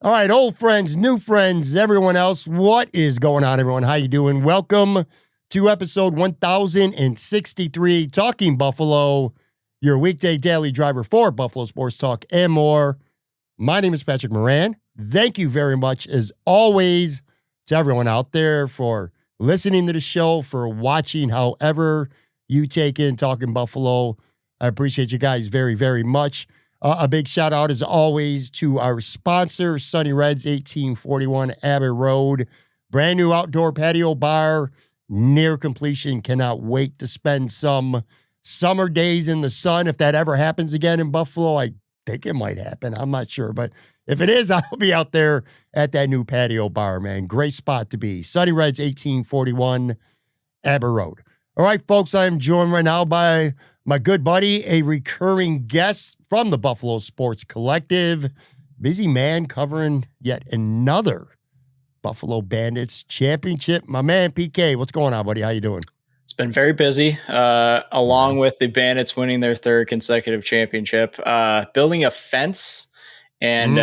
All right, old friends, new friends, everyone else, what is going on, everyone? How you doing? Welcome to episode 1063, Talking Buffalo, your weekday daily driver for Buffalo Sports Talk and more. My name is Patrick Moran. Thank you very much, as always, to everyone out there for listening to the show, for watching however you take in Talking Buffalo. I appreciate you guys very, very much. A big shout out, as always, to our sponsor, Sunny Reds, 1841 Abbott Road. Brand new outdoor patio bar, near completion. Cannot wait to spend some summer days in the sun. If that ever happens again in Buffalo, I think it might happen. I'm not sure. But if it is, I'll be out there at that new patio bar, man. Great spot to be. Sunny Reds, 1841 Abbott Road. All right, folks, I am joined right now by my good buddy, a recurring guest from the Buffalo Sports Collective, busy man covering yet another Buffalo Bandits championship. My man, PK, what's going on, buddy? How you doing? It's been very busy, along with the Bandits winning their third consecutive championship. Building a fence, and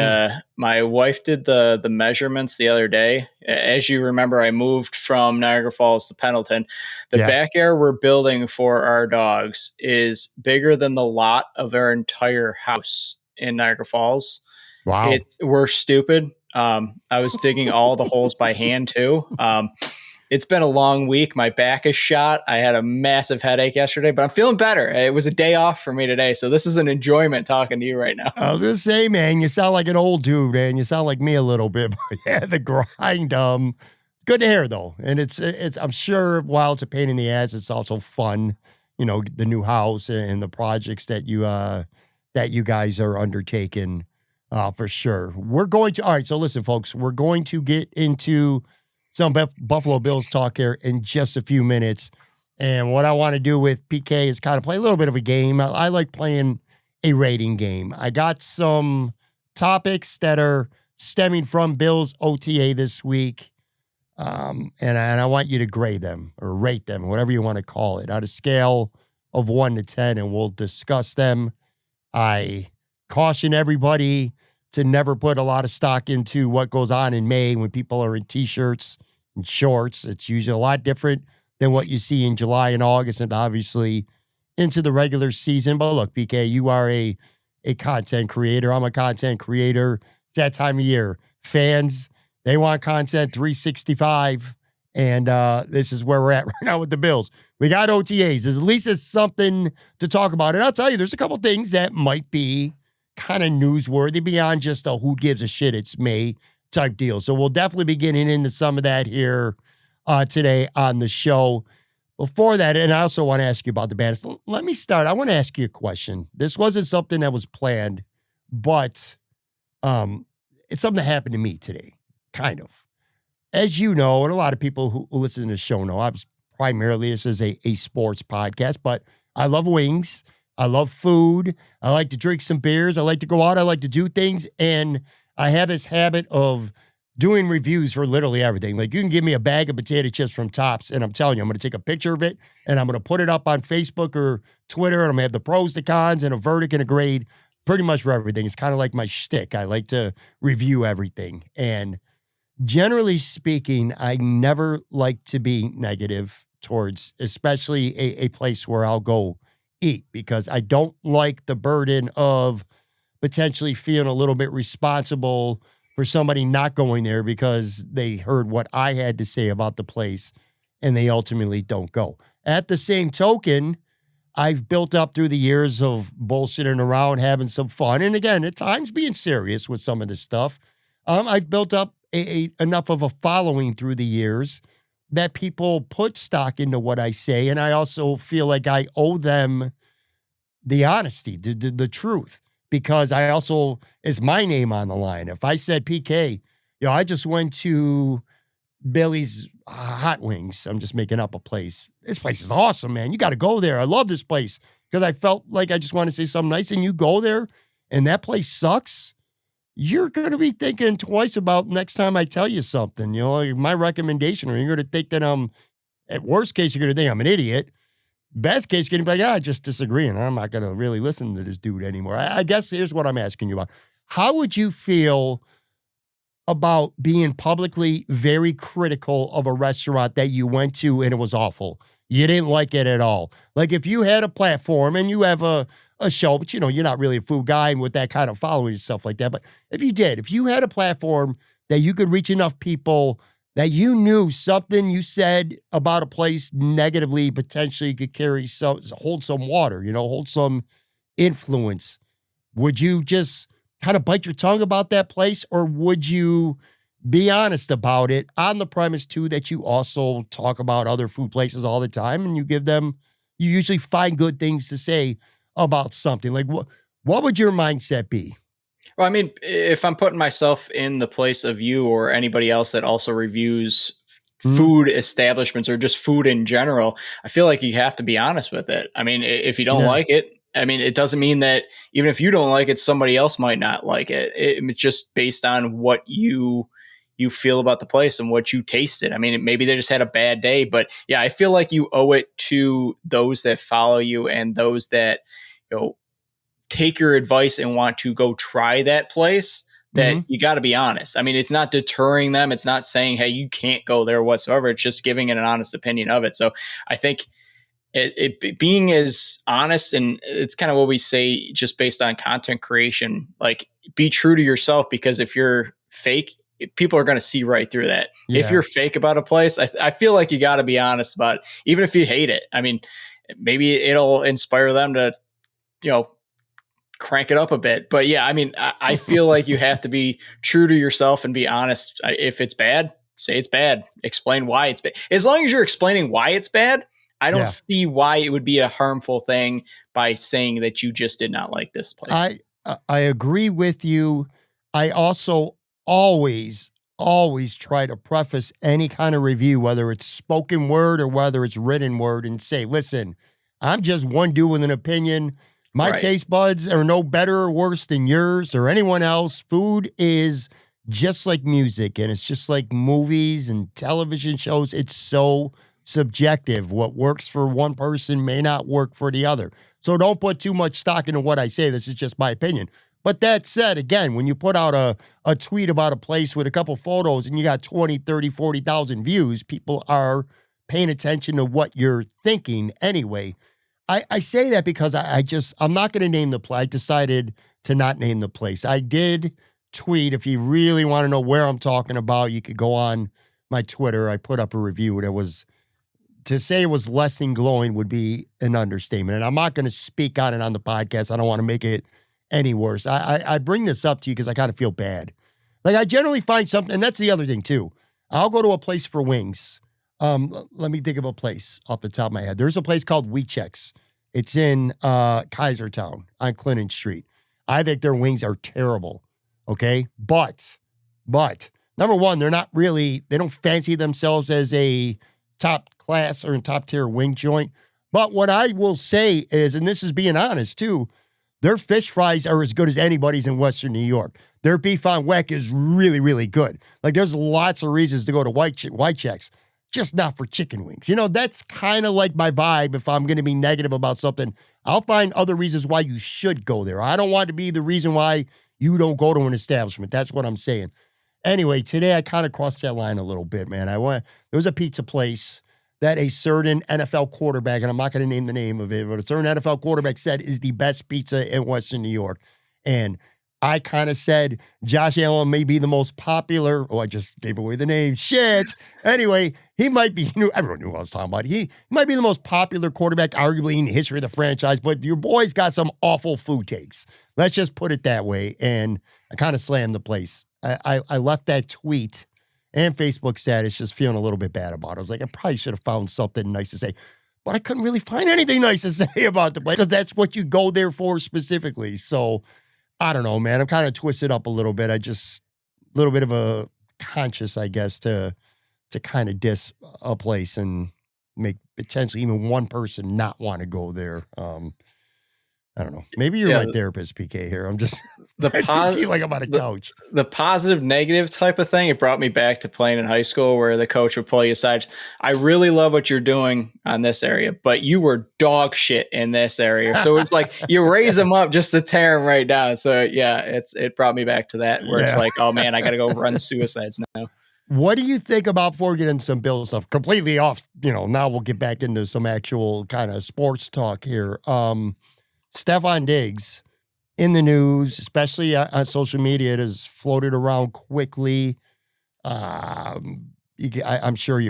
my wife did the measurements the other day. As you remember, I moved from Niagara Falls to Pendleton. The back area we're building for our dogs is bigger than the lot of our entire house in Niagara Falls. Wow. We're stupid. I was digging all the holes by hand too. It's been a long week. My back is shot. I had a massive headache yesterday, but I'm feeling better. It was a day off for me today, so this is an enjoyment talking to you right now. I was going to say, man, you sound like an old dude, man. You sound like me a little bit. But yeah, the grind. Good to hear, though. And it's. I'm sure while it's a pain in the ass, it's also fun. You know, the new house and the projects that you guys are undertaking, for sure. We're going to. All right, so listen, folks. We're going to get into some Buffalo Bills talk here in just a few minutes. And what I want to do with PK is kind of play a little bit of a game. I like playing a rating game. I got some topics that are stemming from Bills OTA this week. And I want you to grade them or rate them, whatever you want to call it, on a scale of 1 to 10, and we'll discuss them. I caution everybody to never put a lot of stock into what goes on in May when people are in T-shirts and shorts. It's usually a lot different than what you see in July and August, and obviously into the regular season. But look, PK, you are a content creator. I'm a content creator. It's that time of year. Fans, they want content 365, and this is where we're at right now with the Bills. We got OTAs. At least it's something to talk about. And I'll tell you, there's a couple things that might be kind of newsworthy beyond just a who gives a shit, it's me type deal. So we'll definitely be getting into some of that here today on the show. Before that, and I also want to ask you about the Bandits. Let me start. I want to ask you a question. This wasn't something that was planned, but it's something that happened to me today, kind of. As you know, and a lot of people who listen to the show know, this is a sports podcast, but I love wings. I love food. I like to drink some beers. I like to go out. I like to do things. And I have this habit of doing reviews for literally everything. Like, you can give me a bag of potato chips from Tops, and I'm telling you, I'm going to take a picture of it, and I'm going to put it up on Facebook or Twitter, and I'm going to have the pros, the cons, and a verdict and a grade pretty much for everything. It's kind of like my shtick. I like to review everything. And generally speaking, I never like to be negative towards, especially a place where I'll go eat, because I don't like the burden of potentially feeling a little bit responsible for somebody not going there because they heard what I had to say about the place and they ultimately don't go. At the same token, I've built up through the years of bullshitting around, having some fun, and again, at times being serious with some of this stuff. I've built up enough of a following through the years that people put stock into what I say, and I also feel like I owe them the honesty, the truth, because I also, it's my name on the line. If I said, PK, I just went to Billy's Hot Wings. I'm just making up a place. This place is awesome, man. You got to go there. I love this place, because I felt like I just want to say something nice, and you go there and that place sucks. You're going to be thinking twice about next time I tell you something, like my recommendation, or you're going to think that at worst case, you're going to think I'm an idiot. Best case, you're going to be like, I just disagree, and I'm not going to really listen to this dude anymore. I guess here's what I'm asking you about. How would you feel about being publicly very critical of a restaurant that you went to and it was awful. You didn't like it at all. Like if you had a platform and you have a show, but you're not really a food guy and with that kind of following and stuff like that. But if you had a platform that you could reach enough people that you knew something you said about a place negatively potentially could hold some water, hold some influence, would you just kind of bite your tongue about that place, or would you be honest about it on the premise too that you also talk about other food places all the time and you usually find good things to say about something? Like what would your mindset be? Well, I mean, if I'm putting myself in the place of you or anybody else that also reviews Mhm. food establishments or just food in general, I feel like you have to be honest with it. I mean, if you don't Yeah. like it, I mean, it doesn't mean that even if you don't like it, somebody else might not like it. It's just based on what you feel about the place and what you tasted. I mean, maybe they just had a bad day, but yeah, I feel like you owe it to those that follow you and those that you know take your advice and want to go try that place, that Mhm. you got to be honest. I mean, it's not deterring them. It's not saying, hey, you can't go there whatsoever. It's just giving it an honest opinion of it. So I think being as honest, and it's kind of what we say just based on content creation, like be true to yourself, because if you're fake, people are going to see right through that. If Yeah. you're fake about a place, I feel like you got to be honest about it, even if you hate it. I mean, maybe it'll inspire them to, you know, crank it up a bit. But yeah, I mean, I feel like you have to be true to yourself and be honest. If it's bad, say it's bad. Explain why it's bad. As long as you're explaining why it's bad, I don't Yeah. see why it would be a harmful thing by saying that you just did not like this place. I agree with you. I also always always try to preface any kind of review, whether it's spoken word or whether it's written word, and say, "Listen, I'm just one dude with an opinion. My Right. taste buds are no better or worse than yours or anyone else. Food is just like music, and it's just like movies and television shows. It's so subjective. What works for one person may not work for the other. So don't put too much stock into what I say. This is just my opinion." But that said, again, when you put out a tweet about a place with a couple photos and you got 20, 30, 40,000 views, people are paying attention to what you're thinking anyway. I say that because I'm not going to name the place. I decided to not name the place. I did tweet. If you really want to know where I'm talking about, you could go on my Twitter. I put up a review and it was, to say it was less than glowing would be an understatement. And I'm not going to speak on it on the podcast. I don't want to make it any worse. I bring this up to you because I kind of feel bad. Like I generally find something, and that's the other thing too. I'll go to a place for wings. Let me think of a place off the top of my head. There's a place called Wheat Checks. It's in Kaisertown on Clinton Street. I think their wings are terrible. Okay. But number one, they don't fancy themselves as a top class or in top tier wing joint. But what I will say is, and this is being honest too, their fish fries are as good as anybody's in Western New York. Their beef on weck is really, really good. Like there's lots of reasons to go to White Checks, just not for chicken wings. That's kind of like my vibe. If I'm going to be negative about something, I'll find other reasons why you should go there. I don't want to be the reason why you don't go to an establishment. That's what I'm saying. Anyway, today I kind of crossed that line a little bit, man. There was a pizza place that a certain NFL quarterback, and I'm not going to name the name of it, but a certain NFL quarterback said is the best pizza in Western New York. And I kind of said Josh Allen may be the most popular. Oh, I just gave away the name. Shit. Anyway, he might be, everyone knew what I was talking about. He might be the most popular quarterback, arguably in the history of the franchise, but your boy's got some awful food takes. Let's just put it that way. And I kind of slammed the place. I left that tweet and Facebook status just feeling a little bit bad about it. I was like, I probably should have found something nice to say, but I couldn't really find anything nice to say about the place because that's what you go there for specifically. So I don't know, man. I'm kind of twisted up a little bit. A little bit of a conscious, I guess, to kind of diss a place and make potentially even one person not want to go there. I don't know. Maybe you're Yeah, my therapist, PK. Here, I'm just the venting to pos you like I'm on a the couch. the positive negative type of thing, it brought me back to playing in high school where the coach would pull you aside. I really love what you're doing on this area, but you were dog shit in this area. So it's like you raise them up just to tear them right down. So yeah, it brought me back to that where it's Yeah. like, oh man, I got to go run suicides now. What do you think about, before we get into some Bill stuff, completely off, now we'll get back into some actual kind of sports talk here. Stefon Diggs in the news, especially on social media. It has floated around quickly. I'm sure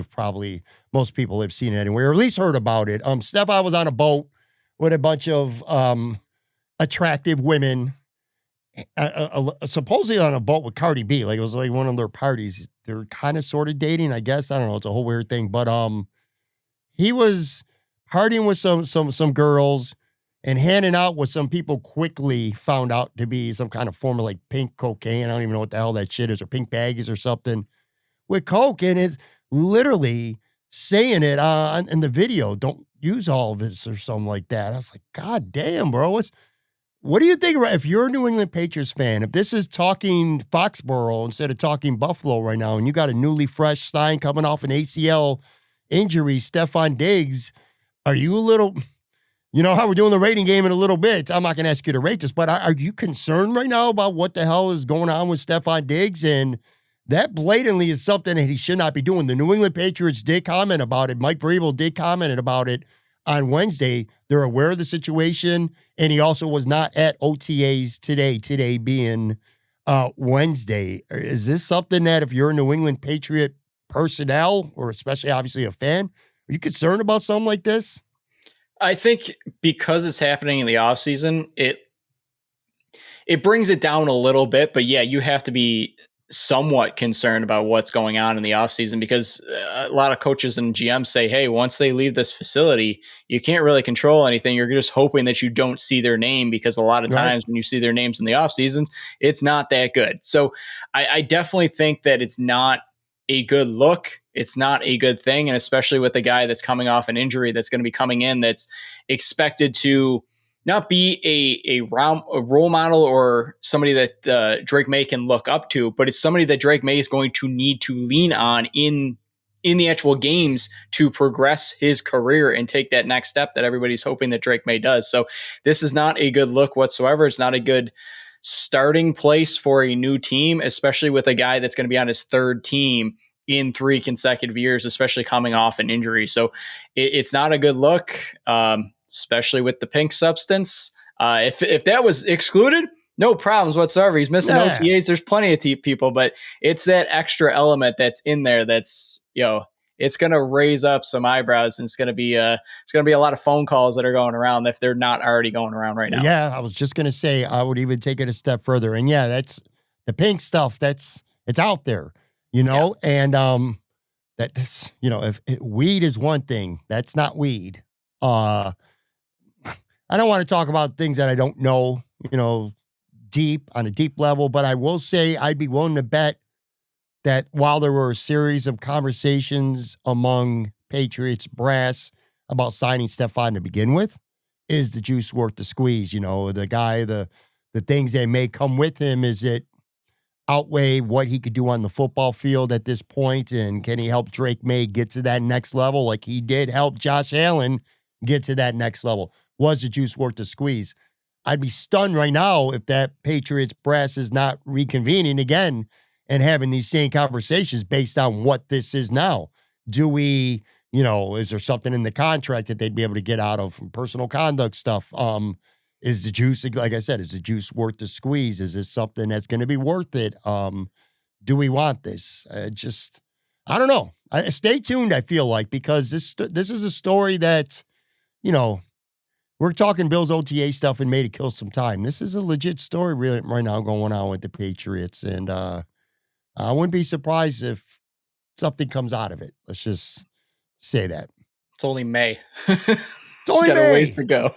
most people have seen it anywhere, or at least heard about it. Stefon was on a boat with a bunch of attractive women, supposedly on a boat with Cardi B. Like, it was like one of their parties. They're kind of sort of dating, I guess. I don't know. It's a whole weird thing. But he was partying with some girls and handing out what some people quickly found out to be some kind of form of like pink cocaine. I don't even know what the hell that shit is, or pink baggies or something with coke. And it's literally saying it in the video, don't use all of this or something like that. I was like, God damn, bro. What do you think, if you're a New England Patriots fan, if this is talking Foxborough instead of talking Buffalo right now, and you got a newly fresh sign coming off an ACL injury, Stefon Diggs, are you a little, how we're doing the rating game in a little bit? I'm not going to ask you to rate this, but are you concerned right now about what the hell is going on with Stefon Diggs? And that blatantly is something that he should not be doing. The New England Patriots did comment about it. Mike Vrabel did comment about it on Wednesday. They're aware of the situation, and he also was not at OTAs today being Wednesday. Is this something that, if you're a New England Patriot personnel, or especially obviously a fan, are you concerned about something like this? I think because it's happening in the offseason, it brings it down a little bit, but yeah, you have to be somewhat concerned about what's going on in the offseason, because a lot of coaches and GMs say, hey, once they leave this facility, you can't really control anything. You're just hoping that you don't see their name, because a lot of times when you see their names in the offseason, it's not that good. So I definitely think that it's not a good look. It's not a good thing. And especially with a guy that's coming off an injury that's going to be coming in, that's expected to not be a role model or somebody that Drake May can look up to, but it's somebody that Drake May is going to need to lean on in the actual games to progress his career and take that next step that everybody's hoping that Drake May does. So this is not a good look whatsoever. It's not a good starting place for a new team, especially with a guy that's going to be on his third team in 3 consecutive years, especially coming off an injury. So it's not a good look. Especially with the pink substance. If that was excluded, no problems whatsoever. He's missing OTAs. There's plenty of people, but it's that extra element that's in there that's, it's going to raise up some eyebrows, and it's going to be a lot of phone calls that are going around if they're not already going around right now. Yeah, I was just going to say, I would even take it a step further. And yeah, that's the pink stuff. It's out there, Yeah. and that's, if weed is one thing, that's not weed. I don't want to talk about things that I don't know, on a deep level, but I will say I'd be willing to bet that while there were a series of conversations among Patriots brass about signing Stefon to begin with, is the juice worth the squeeze? The guy, the things that may come with him, is it outweigh what he could do on the football field at this point? And can he help Drake May get to that next level like he did help Josh Allen get to that next level? Was the juice worth the squeeze? I'd be stunned right now if that Patriots brass is not reconvening again and having these same conversations based on what this is now. Do we, is there something in the contract that they'd be able to get out of from personal conduct stuff? Is the juice, like I said, is the juice worth the squeeze? Is this something that's going to be worth it? Do we want this? I don't know. Stay tuned, I feel like, because this is a story that, we're talking Bills OTA stuff and made it kill some time. This is a legit story really right now going on with the Patriots. And I wouldn't be surprised if something comes out of it. Let's just say that. It's only May. It's only got May. a ways to go.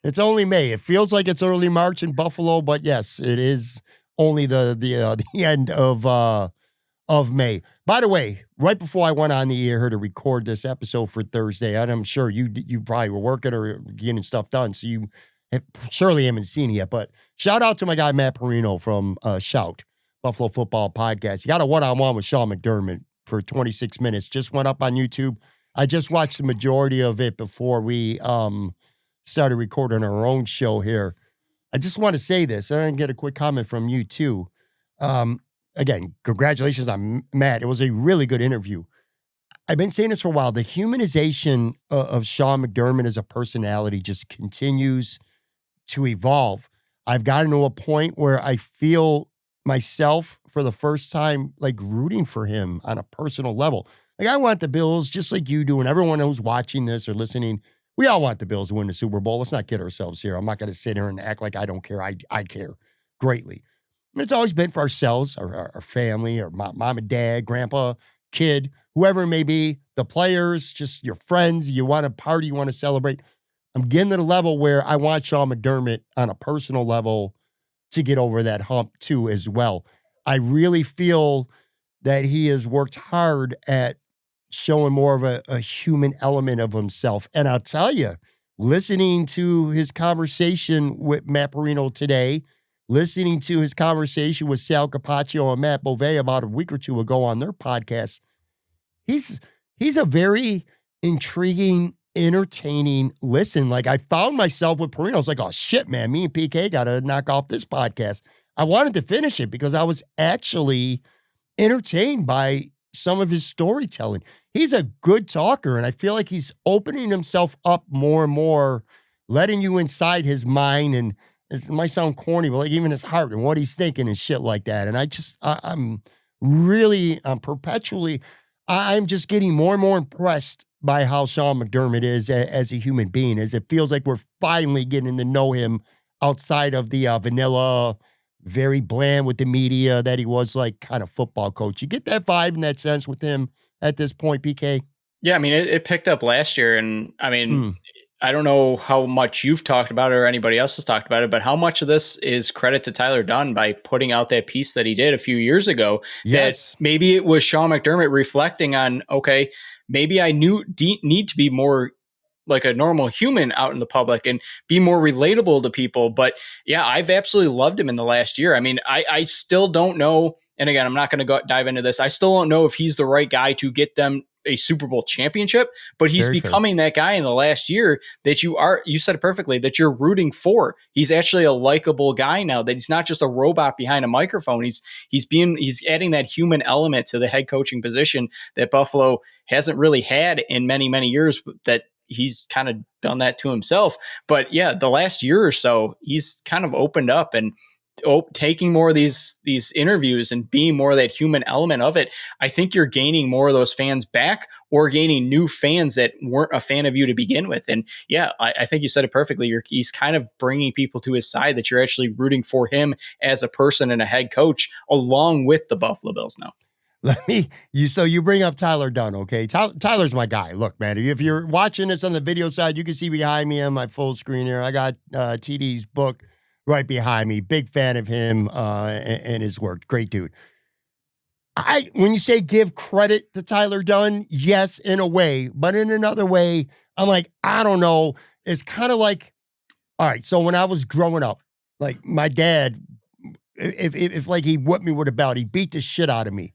It's only May. It feels like it's early March in Buffalo, but yes, it is only the end of May. By the way, right before I went on the air here to record this episode for Thursday, and I'm sure you probably were working or getting stuff done, so you surely haven't seen it yet, but shout out to my guy, Matt Perino from Shout, Buffalo Football Podcast. He got a one-on-one with Shawn McDermott for 26 minutes. Just went up on YouTube. I just watched the majority of it before we started recording our own show here. I just want to say this, and I get a quick comment from you too. Again, congratulations on Matt. It was a really good interview. I've been saying this for a while. The humanization of Shawn McDermott as a personality just continues to evolve. I've gotten to a point where I feel myself for the first time like rooting for him on a personal level. Like I want the Bills just like you do, and everyone who's watching this or listening. We all want the Bills to win the Super Bowl. Let's not kid ourselves here. I'm not going to sit here and act like I don't care. I care greatly. And it's always been for ourselves, our family, our mom and dad, grandpa, kid, whoever it may be, the players, just your friends. You want to party, you want to celebrate. I'm getting to the level where I want Shawn McDermott on a personal level to get over that hump too as well. I really feel that he has worked hard at showing more of a human element of himself. And I'll tell you, listening to his conversation with Matt Perino today, listening to his conversation with Sal Capaccio and Matt Bove about a week or two ago on their podcast, he's a very intriguing, entertaining listen. Like I found myself with Perino. I was like, oh shit, man, me and PK got to knock off this podcast. I wanted to finish it because I was actually entertained by some of his storytelling. He's a good talker, and I feel like he's opening himself up more and more, letting you inside his mind, and it might sound corny, but like even his heart and what he's thinking and shit like that. And I'm really, perpetually, I'm just getting more and more impressed by how Shawn McDermott is as a human being, as it feels like we're finally getting to know him outside of the vanilla, very bland with the media that he was like kind of football coach. You get that vibe and that sense with him at this point, PK? Yeah, I mean, it picked up last year, and I mean, Mm. I don't know how much you've talked about it or anybody else has talked about it, but how much of this is credit to Tyler Dunn by putting out that piece that he did a few years ago? That Yes. maybe it was Shawn McDermott reflecting on, okay, maybe I need to be more like a normal human out in the public and be more relatable to people. But yeah, I've absolutely loved him in the last year. I mean, I still don't know. And again, I'm not going to go dive into this. I still don't know if he's the right guy to get them a Super Bowl championship, but he's Very fair. becoming that guy in the last year that you said it perfectly, that you're rooting for. He's actually a likable guy now, that he's not just a robot behind a microphone. He's adding that human element to the head coaching position that Buffalo hasn't really had in many, many years, that he's kind of done that to himself. But yeah, the last year or so, he's kind of opened up and taking more of these interviews and being more of that human element of it. I think you're gaining more of those fans back, or gaining new fans that weren't a fan of you to begin with. And yeah, I think you said it perfectly. He's kind of bringing people to his side, that you're actually rooting for him as a person and a head coach along with the Buffalo Bills now. So you bring up Tyler Dunn, okay? Tyler's my guy. Look, man, if you're watching this on the video side, you can see behind me on my full screen here, I got TD's book right behind me. Big fan of him and his work. Great dude. When you say give credit to Tyler Dunn, yes, in a way, but in another way, I'm like, I don't know. It's kind of like, all right, so when I was growing up, like my dad, if like he whipped me with a belt, he beat the shit out of me.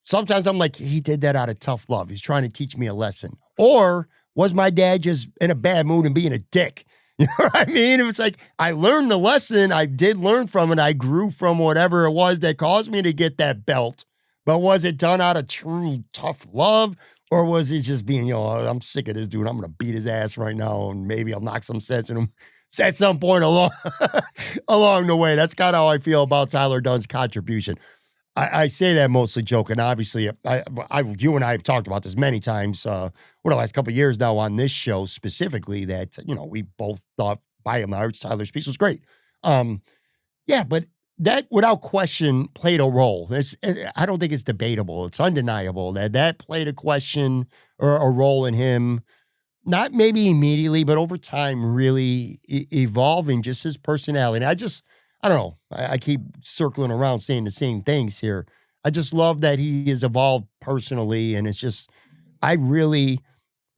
Sometimes I'm like, he did that out of tough love. He's trying to teach me a lesson. Or was my dad just in a bad mood and being a dick? You know what I mean? It was like, I learned the lesson. I did learn from it. I grew from whatever it was that caused me to get that belt. But was it done out of true tough love? Or was he just being, I'm sick of this dude. I'm going to beat his ass right now. And maybe I'll knock some sense in him at some point along the way. That's kind of how I feel about Tyler Dunn's contribution. I say that mostly joking. Obviously, you and I have talked about this many times over the last couple of years now on this show specifically, that, we both thought by and large Tyler's piece was great. Yeah, but that without question played a role. I don't think it's debatable. It's undeniable that played a question or a role in him, not maybe immediately, but over time really evolving just his personality. And I don't know. I keep circling around saying the same things here. I just love that he has evolved personally. And it's just, I really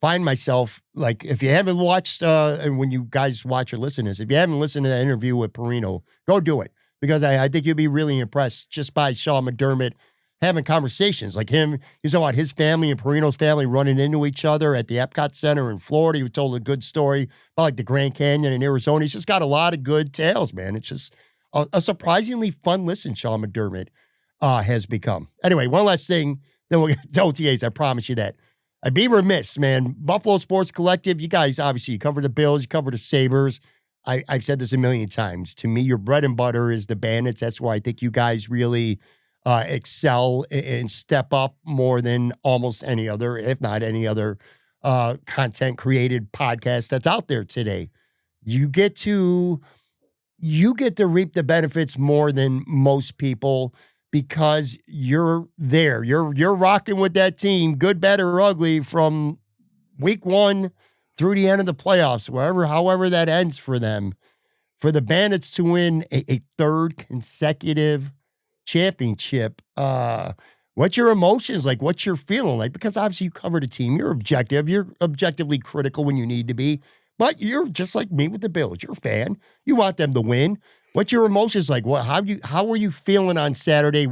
find myself, like, if you haven't watched, and when you guys watch or listen to this, if you haven't listened to that interview with Perino, go do it. Because I think you'll be really impressed just by Shawn McDermott having conversations. Like he's talking about his family and Perino's family running into each other at the Epcot Center in Florida. He told a good story about like the Grand Canyon in Arizona. He's just got a lot of good tales, man. It's just a surprisingly fun listen, Shawn McDermott has become. Anyway, one last thing, then we'll get to OTAs. I promise you that. I'd be remiss, man. Buffalo Sports Collective, you guys, obviously, you cover the Bills, you cover the Sabres. I've said this a million times. To me, your bread and butter is the Bandits. That's why I think you guys really excel and step up more than almost any other, if not any other, content created podcast that's out there today. You get to reap the benefits more than most people because you're there. You're rocking with that team, good, bad, or ugly, from week 1 through the end of the playoffs, however that ends for them. For the Bandits to win a third consecutive championship, what's your emotions like? What's your feeling like? Because obviously you cover the team. You're objective. You're objectively critical when you need to be. But you're just like me with the Bills. You're a fan. You want them to win. What's your emotions like? How were you feeling on Saturday?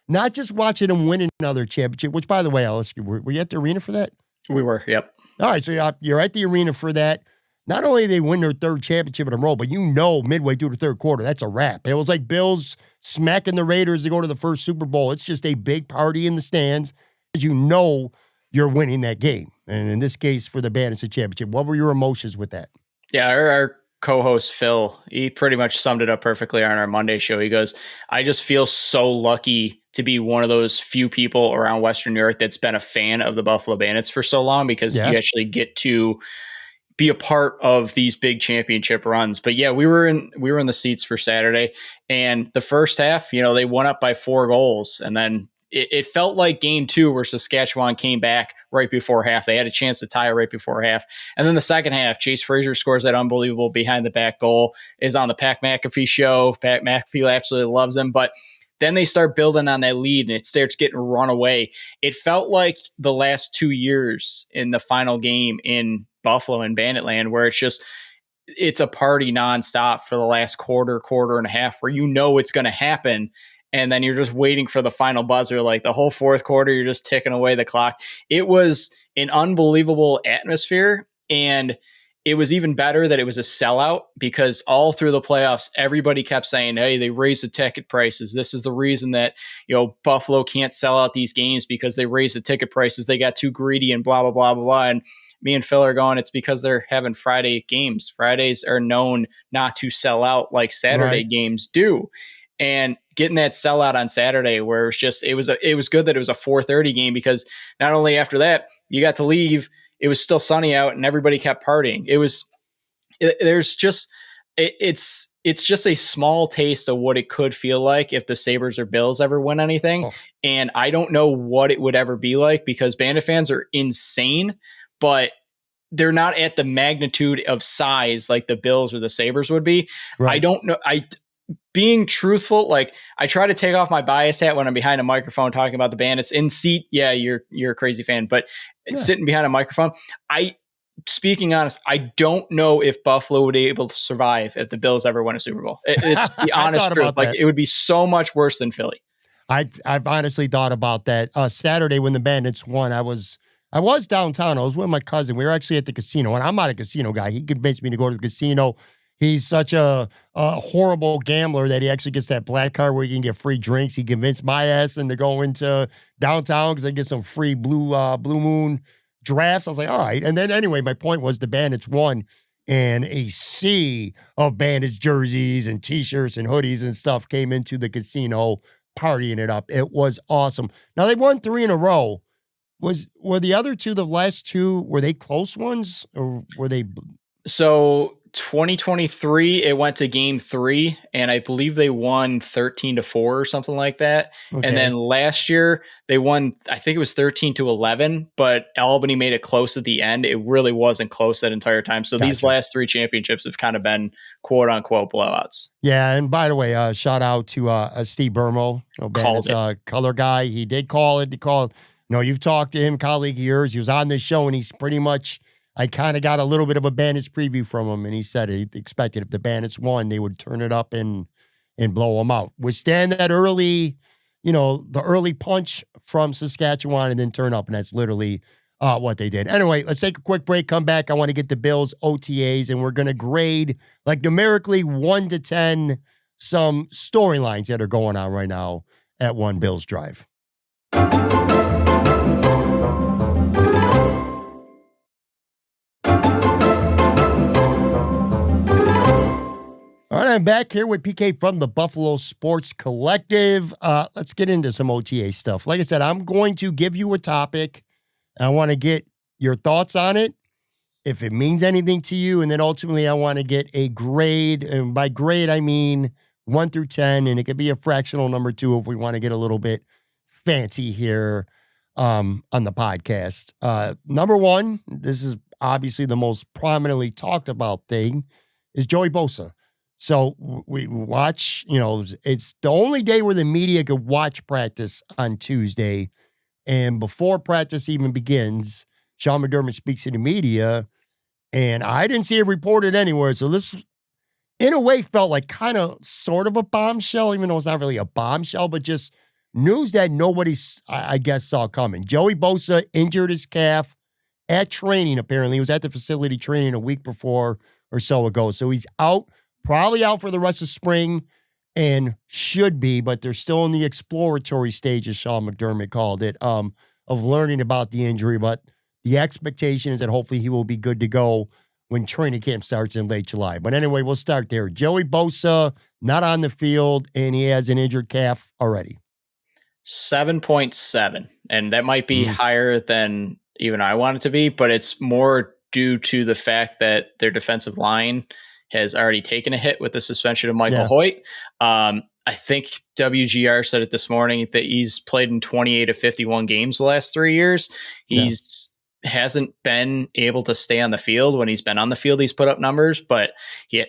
Not just watching them win another championship, which, by the way, I'll ask you, were you at the arena for that? We were, yep. All right, so you're at the arena for that. Not only did they win their third championship in a row, but midway through the third quarter, that's a wrap. It was like Bills smacking the Raiders to go to the first Super Bowl. It's just a big party in the stands, as you're winning that game. And in this case, for the Bandits, a championship. What were your emotions with that? Yeah, our co-host Phil, he pretty much summed it up perfectly on our Monday show. He goes, I just feel so lucky to be one of those few people around Western New York that's been a fan of the Buffalo Bandits for so long, because you actually get to be a part of these big championship runs. But yeah, we were in the seats for Saturday, and the first half, they won up by 4 goals. And then it felt like game 2 where Saskatchewan came back right before half. They had a chance to tie it right before half. And then the second half, Chase Frazier scores that unbelievable behind the back goal, is on the Pat McAfee show. Pat McAfee absolutely loves him. But then they start building on that lead, and it starts getting run away. It felt like the last 2 years in the final game in Buffalo and Banditland, where it's a party nonstop for the last quarter and a half, where it's going to happen. And then you're just waiting for the final buzzer. Like the whole fourth quarter, you're just ticking away the clock. It was an unbelievable atmosphere. And it was even better that it was a sellout, because all through the playoffs, everybody kept saying, hey, they raised the ticket prices. This is the reason that, Buffalo can't sell out these games, because they raised the ticket prices. They got too greedy and blah, blah, blah, blah, blah. And me and Phil are going, it's because they're having Friday games. Fridays are known not to sell out like Saturday games do. And getting that sellout on Saturday, where it was good that it was a 4:30 game, because not only after that you got to leave, it was still sunny out and everybody kept partying. It's just a small taste of what it could feel like if the Sabres or Bills ever win anything. And I don't know what it would ever be like, because Bandit fans are insane, but they're not at the magnitude of size like the Bills or the Sabres would be. Right. I don't know. Being truthful, like, I try to take off my bias hat when I'm behind a microphone talking about the Bandits. In seat, yeah, you're a crazy fan, but sitting behind a microphone, speaking honest, I don't know if Buffalo would be able to survive if the Bills ever win a Super Bowl. It's the honest truth. Like, it would be so much worse than Philly. I've honestly thought about that. Saturday when the Bandits won, I was downtown. I was with my cousin. We were actually at the casino, and I'm not a casino guy. He convinced me to go to the casino. He's such a horrible gambler that he actually gets that black card where you can get free drinks. He convinced my ass to go into downtown because I get some free Blue Moon drafts. I was like, all right. And then anyway, my point was the Bandits won, and a sea of Bandits jerseys and T-shirts and hoodies and stuff came into the casino, partying it up. It was awesome. Now, they won 3 in a row. Were the other two, the last two, were they close ones, or were they? So 2023, it went to game 3, and I believe they won 13-4 or something like that. Okay. And then last year they won, I think it was 13-11, but Albany made it close at the end. It really wasn't close that entire time. So These last 3 championships have kind of been quote unquote blowouts. Yeah. And by the way, shout out to Steve Burmo, Bandits, color guy. He did call it. He called No, you've talked to him, colleague of yours. He was on this show, and he's pretty much, I kind of got a little bit of a Bandits preview from him, and he said he expected if the Bandits won, they would turn it up and blow them out. Withstand that early, the early punch from Saskatchewan and then turn up, and that's literally what they did. Anyway, let's take a quick break, come back. I want to get the Bills OTAs, and we're going to grade, like numerically 1 to 10, some storylines that are going on right now at One Bills Drive. All right, I'm back here with PK from the Buffalo Sports Collective. Let's get into some OTA stuff. Like I said, I'm going to give you a topic. I want to get your thoughts on it, if it means anything to you, and then ultimately I want to get a grade. And by grade, I mean 1 through 10, and it could be a fractional number too if we want to get a little bit fancy here on the podcast. Number 1, this is obviously the most prominently talked about thing, is Joey Bosa. So we watch, it's the only day where the media could watch practice on Tuesday. And before practice even begins, Shawn McDermott speaks to the media, and I didn't see it reported anywhere. So this, in a way, felt like kind of sort of a bombshell, even though it's not really a bombshell, but just news that nobody, I guess, saw coming. Joey Bosa injured his calf at training, apparently. He was at the facility training a week before or so ago. So he's out. Probably out for the rest of spring and should be, but they're still in the exploratory stage, as Shawn McDermott called it, of learning about the injury. But the expectation is that hopefully he will be good to go when training camp starts in late July. But anyway, we'll start there. Joey Bosa, not on the field, and he has an injured calf already. 7.7. And that might be higher than even I want it to be, but it's more due to the fact that their defensive line has already taken a hit with the suspension of Michael Hoyt. I think WGR said it this morning that he's played in 28 of 51 games the last 3 years. Hasn't been able to stay on the field. When he's been on the field, he's put up numbers, but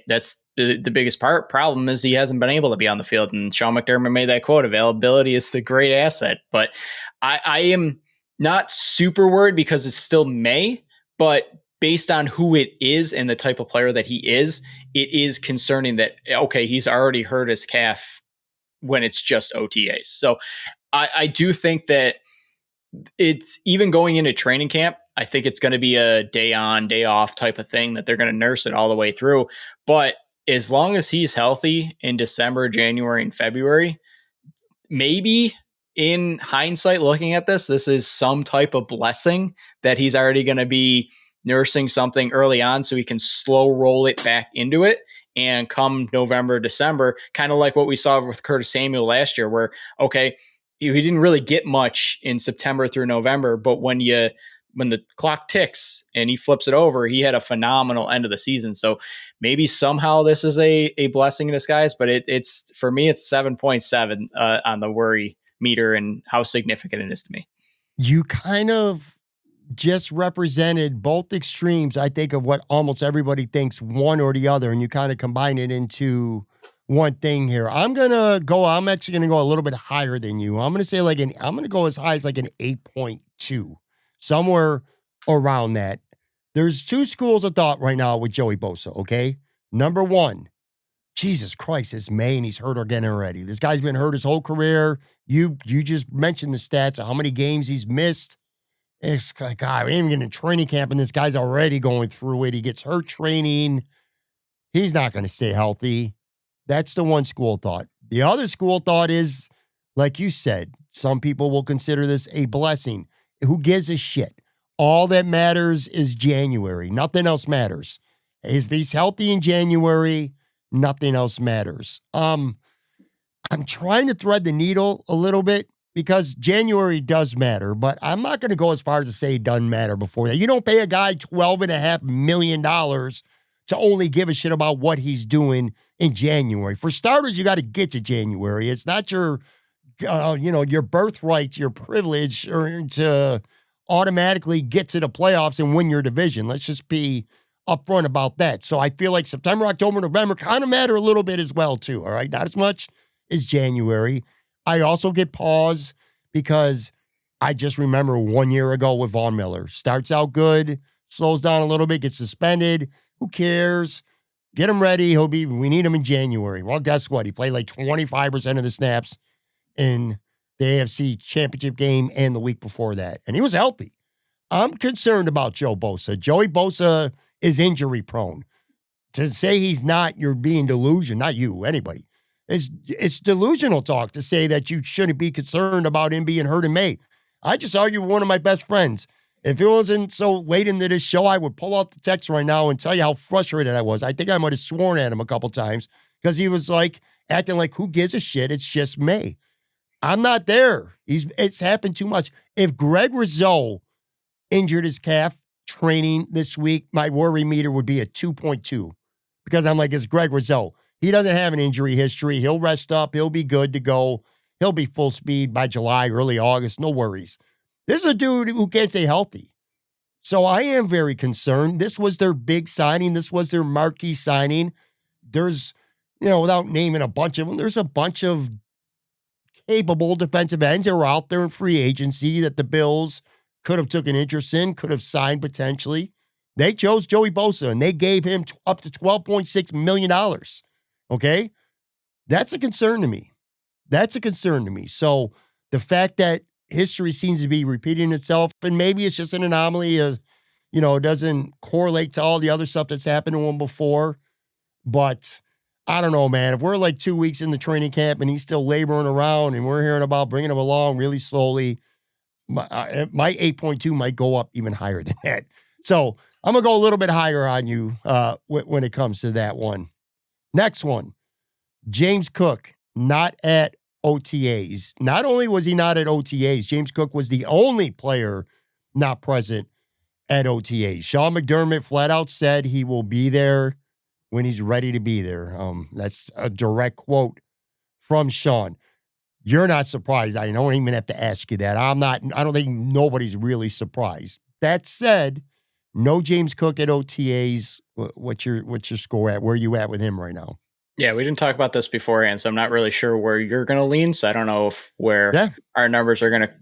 that's the biggest problem is he hasn't been able to be on the field. And Shawn McDermott made that quote, availability is the great asset. But I am not super worried because it's still May, but based on who it is and the type of player that he is, it is concerning that, okay, he's already hurt his calf when it's just OTAs. So I do think that it's even going into training camp, I think it's going to be a day on, day off type of thing that they're going to nurse it all the way through. But as long as he's healthy in December, January, and February, maybe in hindsight, looking at this is some type of blessing that he's already going to be nursing something early on so he can slow roll it back into it. And come November, December, kind of like what we saw with Curtis Samuel last year, where, okay, he didn't really get much in September through November, but when the clock ticks and he flips it over, he had a phenomenal end of the season. So maybe somehow this is a blessing in disguise, but it's for me, it's 7.7 on the worry meter and how significant it is to me. You kind of just represented both extremes, I think, of what almost everybody thinks one or the other, and you kind of combine it into one thing here. I'm actually going to go a little bit higher than you. I'm going to say I'm going to go as high as like an 8.2, somewhere around that. There's 2 schools of thought right now with Joey Bosa, okay? Number 1, Jesus Christ, it's May and he's hurt again already. This guy's been hurt his whole career. You just mentioned the stats of how many games he's missed. It's like, God, we ain't even getting training camp, and this guy's already going through it. He gets hurt training. He's not going to stay healthy. That's the one school of thought. The other school of thought is, like you said, some people will consider this a blessing. Who gives a shit? All that matters is January. Nothing else matters. If he's healthy in January, nothing else matters. I'm trying to thread the needle a little bit, because January does matter, but I'm not going to go as far as to say it doesn't matter before that. You don't pay a guy $12.5 million to only give a shit about what he's doing in January. For starters, you got to get to January. It's not your birthright, your privilege, or to automatically get to the playoffs and win your division. Let's just be upfront about that. So I feel like September, October, November kind of matter a little bit as well, too. All right. Not as much as January. I also get pause because I just remember 1 year ago with Von Miller. Starts out good, slows down a little bit, gets suspended. Who cares? Get him ready. We need him in January. Well, guess what? He played like 25% of the snaps in the AFC Championship game and the week before that. And he was healthy. I'm concerned about Joe Bosa. Joey Bosa is injury prone. To say he's not, you're being delusional. Not you, anybody. It's delusional talk to say that you shouldn't be concerned about him being hurt in May. I just argued with one of my best friends. If it wasn't so late into this show, I would pull out the text right now and tell you how frustrated I was. I think I might have sworn at him a couple times because he was like acting like, who gives a shit? It's just May. I'm not there. It's happened too much. If Greg Rizzo injured his calf training this week, my worry meter would be at 2.2 because I'm like, it's Greg Rizzo. He doesn't have an injury history. He'll rest up. He'll be good to go. He'll be full speed by July, early August. No worries. This is a dude who can't stay healthy. So I am very concerned. This was their big signing. This was their marquee signing. There's, without naming a bunch of them, there's a bunch of capable defensive ends that were out there in free agency that the Bills could have took an interest in, could have signed potentially. They chose Joey Bosa, and they gave him up to $12.6 million. Okay? That's a concern to me. So the fact that history seems to be repeating itself, and maybe it's just an anomaly, it doesn't correlate to all the other stuff that's happened to him before. But I don't know, man. If we're like 2 weeks in the training camp and he's still laboring around and we're hearing about bringing him along really slowly, my 8.2 might go up even higher than that. So I'm going to go a little bit higher on you when it comes to that one. Next one, James Cook, not at OTAs. Not only was he not at OTAs, James Cook was the only player not present at OTAs. Shawn McDermott flat out said he will be there when he's ready to be there. That's a direct quote from Shawn. You're not surprised. I don't even have to ask you that. I don't think nobody's really surprised. That said, no James Cook at OTAs. What's your score at? Where are you at with him right now? Yeah, we didn't talk about this beforehand, so I'm not really sure where you're going to lean. So I don't know where our numbers are going to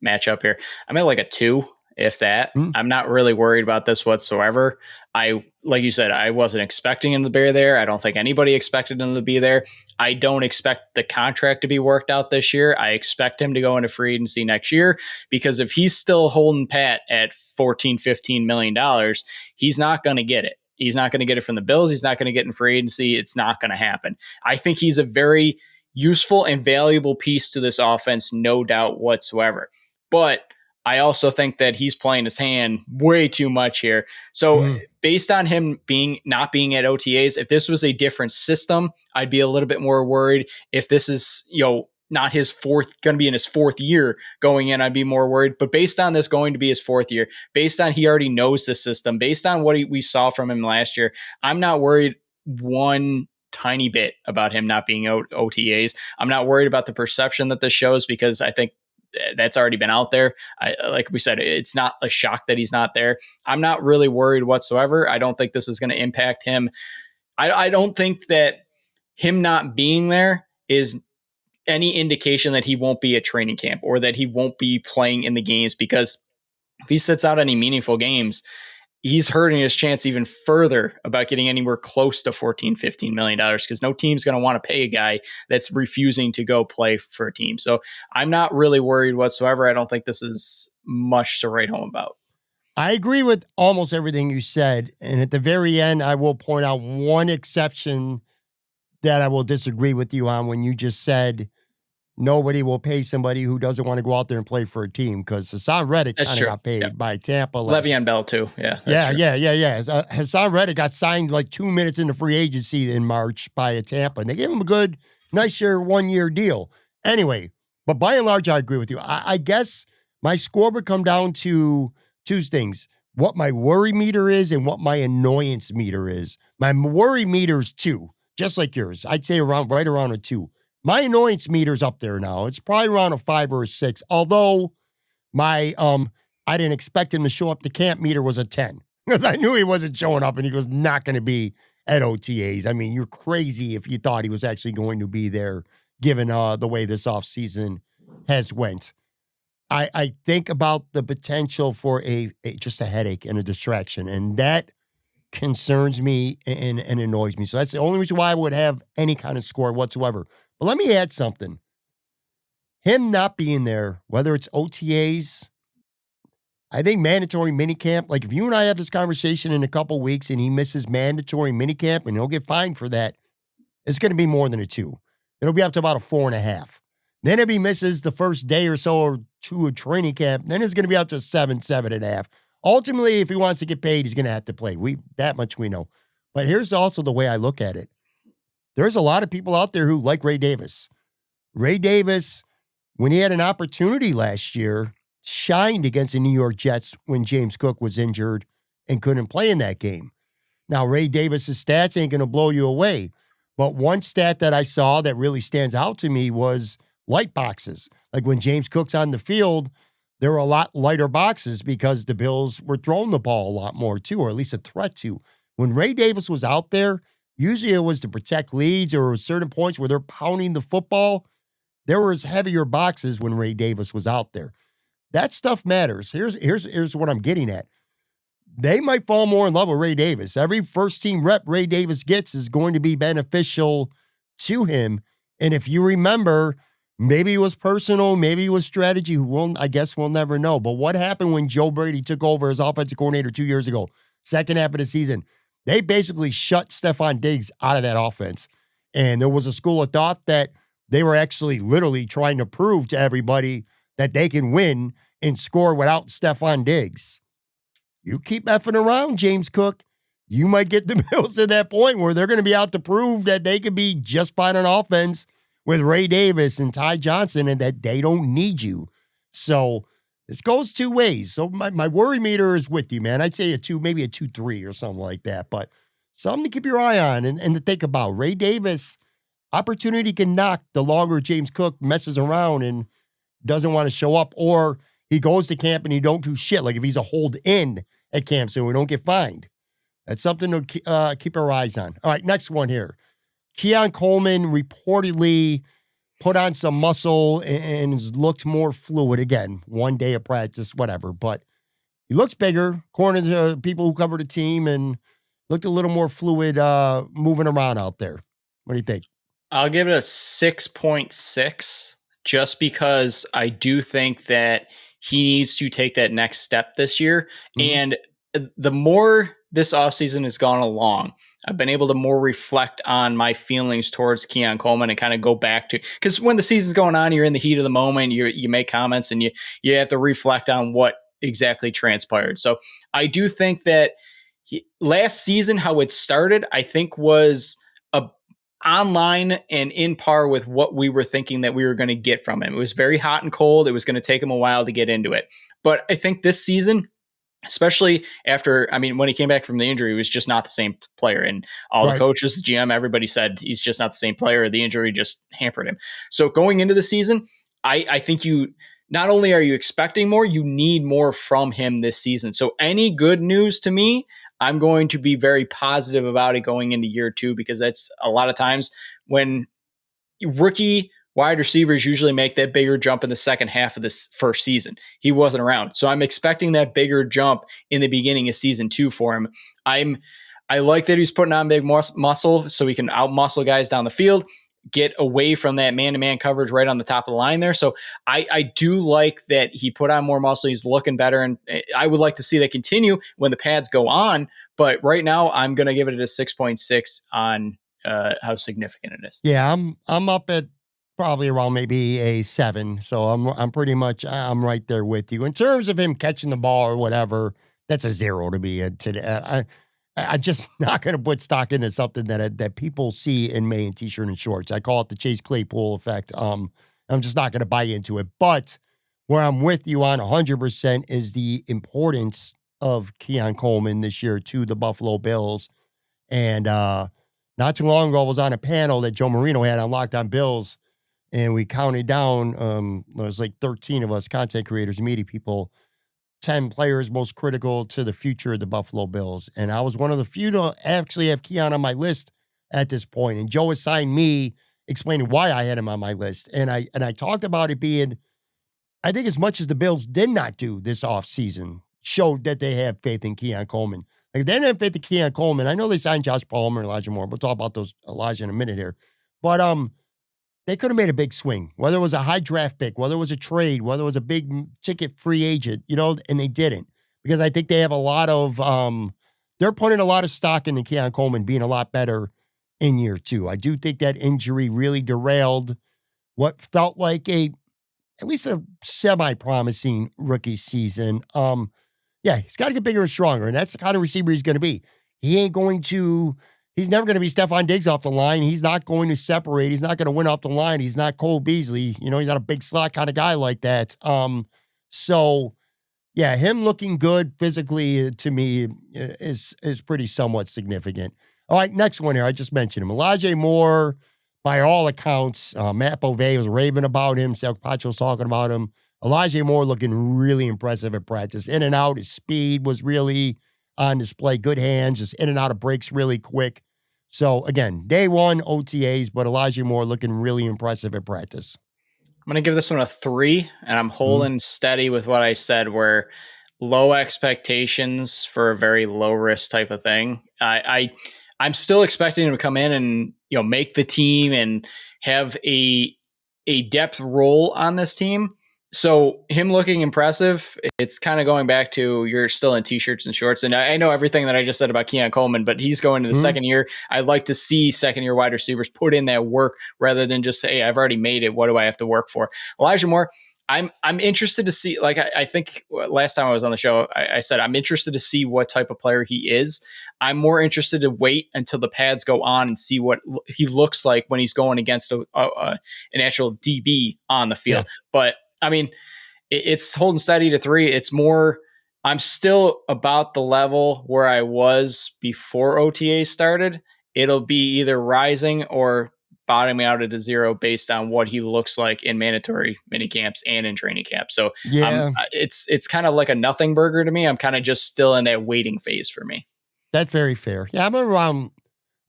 match up here. I'm at like a 2, if that. I'm not really worried about this whatsoever. Like you said, I wasn't expecting him to be there. I don't think anybody expected him to be there. I don't expect the contract to be worked out this year. I expect him to go into free agency next year, because if he's still holding pat at $14-15 million, he's not going to get it. He's not going to get it from the Bills. He's not going to get in free agency. It's not going to happen. I think he's a very useful and valuable piece to this offense, no doubt whatsoever. But I also think that he's playing his hand way too much here. So based on him not being at OTAs, if this was a different system, I'd be a little bit more worried. If this is, not his going to be in his 4th year going in, I'd be more worried. But based on this going to be his 4th year, based on he already knows the system, based on what we saw from him last year, I'm not worried one tiny bit about him not being OTAs. I'm not worried about the perception that this shows, because I think that's already been out there. Like we said, it's not a shock that he's not there. I'm not really worried whatsoever. I don't think this is going to impact him. I don't think that him not being there is any indication that he won't be at training camp or that he won't be playing in the games, because if he sits out any meaningful games, he's hurting his chance even further about getting anywhere close to $14-15 million, because no team's going to want to pay a guy that's refusing to go play for a team. So I'm not really worried whatsoever. I don't think this is much to write home about. I agree with almost everything you said. And at the very end, I will point out one exception that I will disagree with you on, when you just said nobody will pay somebody who doesn't want to go out there and play for a team, because Hassan Reddick kind of got paid by Tampa. Le'Veon Bell too. Yeah. Hassan Reddick got signed like 2 minutes into free agency in March by a Tampa, and they gave him a good, nice 1-year deal. Anyway, but by and large, I agree with you. I guess my score would come down to 2 things: what my worry meter is and what my annoyance meter is. My worry meter is 2, just like yours. I'd say right around a 2. My annoyance meter's up there now. It's probably around a 5 or a 6. Although my I didn't expect him to show up to camp meter was a 10, because I knew he wasn't showing up and he was not going to be at OTAs. I mean, you're crazy if you thought he was actually going to be there, given the way this offseason has went. I think about the potential for just a headache and a distraction, and that concerns me and annoys me. So that's the only reason why I would have any kind of score whatsoever. But let me add something. Him not being there, whether it's OTAs, I think mandatory minicamp, like if you and I have this conversation in a couple weeks and he misses mandatory minicamp and he'll get fined for that, it's going to be more than a 2. It'll be up to about a 4.5. Then if he misses the first day or so or 2 of training camp, then it's going to be up to 7, 7.5. Ultimately, if he wants to get paid, he's going to have to play. That much we know. But here's also the way I look at it. There's a lot of people out there who like Ray Davis. Ray Davis, when he had an opportunity last year, shined against the New York Jets when James Cook was injured and couldn't play in that game. Now, Ray Davis's stats ain't going to blow you away. But one stat that I saw that really stands out to me was light boxes. Like when James Cook's on the field, there were a lot lighter boxes because the Bills were throwing the ball a lot more too, or at least a threat to. When Ray Davis was out there, usually it was to protect leads or certain points where they're pounding the football. There was heavier boxes when Ray Davis was out there. That stuff matters. Here's what I'm getting at. They might fall more in love with Ray Davis. Every first team rep Ray Davis gets is going to be beneficial to him. And if you remember, maybe it was personal, maybe it was strategy. I guess we'll never know. But what happened when Joe Brady took over as offensive coordinator 2 years ago, second half of the season? They basically shut Stefon Diggs out of that offense. And there was a school of thought that they were actually literally trying to prove to everybody that they can win and score without Stefon Diggs. You keep effing around, James Cook, you might get the Bills to that point where they're going to be out to prove that they could be just fine on offense with Ray Davis and Ty Johnson and that they don't need you. So this goes 2 ways. So my worry meter is with you, man. I'd say a 2, maybe a 2-3 or something like that. But something to keep your eye on and to think about. Ray Davis, opportunity can knock the longer James Cook messes around and doesn't want to show up, or he goes to camp and he don't do shit. Like if he's a hold in at camp so we don't get fined. That's something to keep our eyes on. All right, next one here. Keon Coleman reportedly put on some muscle and looked more fluid again. 1 day of practice, whatever. But he looks bigger, according to people who cover the team, and looked a little more fluid moving around out there. What do you think? I'll give it a 6.6 just because I do think that he needs to take that next step this year. Mm-hmm. And the more this offseason has gone along, I've been able to more reflect on my feelings towards Keon Coleman and kind of go back to, because when the season's going on, you're in the heat of the moment, you make comments and you have to reflect on what exactly transpired. So I do think that last season, how it started, I think was online and in par with what we were thinking that we were going to get from him. It was very hot and cold. It was going to take him a while to get into it. But I think this season, especially after, when he came back from the injury, he was just not the same player. And all the coaches, the GM, everybody said he's just not the same player. The injury just hampered him. So going into the season, I think you not only are you expecting more, you need more from him this season. So any good news to me, I'm going to be very positive about it going into year 2, because that's a lot of times when rookie wide receivers usually make that bigger jump in the second half of this first season. He wasn't around. So I'm expecting that bigger jump in the beginning of season 2 for him. I like that he's putting on big muscle so he can out-muscle guys down the field, get away from that man-to-man coverage right on the top of the line there. So I do like that he put on more muscle. He's looking better, and I would like to see that continue when the pads go on. But right now, I'm going to give it a 6.6 on how significant it is. Yeah, I'm up at probably around maybe a 7. So I'm pretty much I'm right there with you. In terms of him catching the ball or whatever, that's a 0 to me today. I'm just not going to put stock into something that people see in May in t-shirt and shorts. I call it the Chase Claypool effect. I'm just not going to buy into it. But where I'm with you on 100% is the importance of Keon Coleman this year to the Buffalo Bills. And not too long ago, I was on a panel that Joe Marino had on Locked On Bills, and we counted down. There was like 13 of us, content creators, media people, 10 players most critical to the future of the Buffalo Bills. And I was one of the few to actually have Keon on my list at this point. And Joe assigned me explaining why I had him on my list. And I talked about it being, I think as much as the Bills did not do this offseason, showed that they have faith in Keon Coleman. Like, if they didn't have faith in Keon Coleman, I know they signed Josh Palmer and Elijah Moore. We'll talk about those Elijah in a minute here. But they could have made a big swing, whether it was a high draft pick, whether it was a trade, whether it was a big ticket free agent, and they didn't. Because I think they have a lot of they're putting a lot of stock into Keon Coleman being a lot better in year 2. I do think that injury really derailed what felt like at least a semi-promising rookie season. Yeah, he's got to get bigger and stronger, and that's the kind of receiver he's going to be. He's never going to be Stefon Diggs off the line. He's not going to separate. He's not going to win off the line. He's not Cole Beasley. He's not a big slot kind of guy like that. So yeah, him looking good physically to me is pretty somewhat significant. All right, next one here. I just mentioned him. Elijah Moore, by all accounts, Matt Bovee was raving about him. Sal Capaccio was talking about him. Elijah Moore looking really impressive at practice. In and out, his speed was really on display. Good hands, just in and out of breaks really quick. So again, day 1 OTAs, but Elijah Moore looking really impressive at practice. I'm going to give this one a 3, and I'm holding steady with what I said, where low expectations for a very low risk type of thing. I'm still expecting him to come in and make the team and have a depth role on this team. So him looking impressive, it's kind of going back to you're still in t-shirts and shorts. And I know everything that I just said about Keon Coleman, but he's going to the second year. I'd like to see second-year wide receivers put in that work rather than just say, hey, I've already made it. What do I have to work for? Elijah Moore, I'm interested to see, like I think last time I was on the show, I said I'm interested to see what type of player he is. I'm more interested to wait until the pads go on and see what he looks like when he's going against an actual DB on the field. Yeah. But I mean, it's holding steady to 3. It's more, I'm still about the level where I was before OTA started. It'll be either rising or bottoming out at a 0 based on what he looks like in mandatory mini camps and in training camp. So yeah, it's kind of like a nothing burger to me. I'm kind of just still in that waiting phase for me. That's very fair. Yeah, I'm around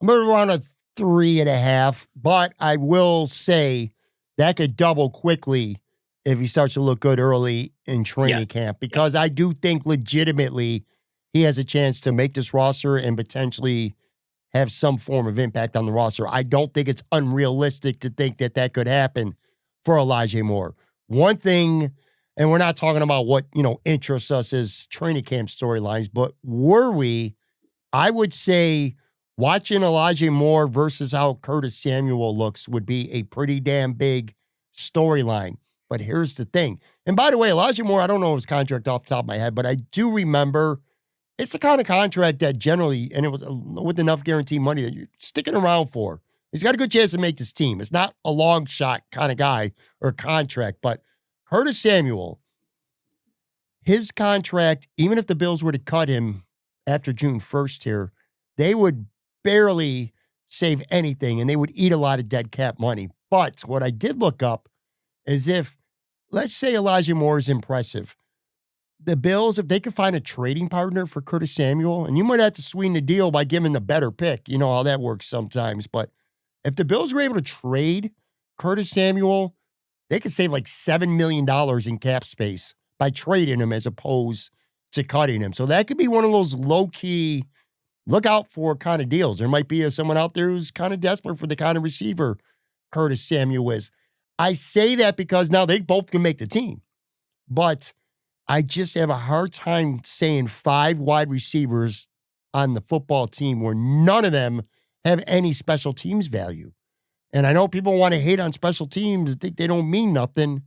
a 3.5, but I will say that could double quickly if he starts to look good early in training camp, because I do think legitimately he has a chance to make this roster and potentially have some form of impact on the roster. I don't think it's unrealistic to think that could happen for Elijah Moore. One thing, and we're not talking about what, interests us as training camp storylines, but I would say watching Elijah Moore versus how Curtis Samuel looks would be a pretty damn big storyline. But here's the thing. And by the way, Elijah Moore, I don't know his contract off the top of my head, but I do remember it's the kind of contract that generally, and it was with enough guaranteed money that you're sticking around for. He's got a good chance to make this team. It's not a long shot kind of guy or contract, but Curtis Samuel, his contract, even if the Bills were to cut him after June 1st here, they would barely save anything and they would eat a lot of dead cap money. But what I did look up is if, let's say Elijah Moore is impressive, the Bills, if they could find a trading partner for Curtis Samuel, and you might have to sweeten the deal by giving the better pick. You know how that works sometimes. But if the Bills were able to trade Curtis Samuel, they could save like $7 million in cap space by trading him as opposed to cutting him. So that could be one of those low-key, look out for kind of deals. There might be someone out there who's kind of desperate for the kind of receiver Curtis Samuel is. I say that because now they both can make the team, but I just have a hard time saying 5 wide receivers on the football team where none of them have any special teams value. And I know people want to hate on special teams, think they don't mean nothing.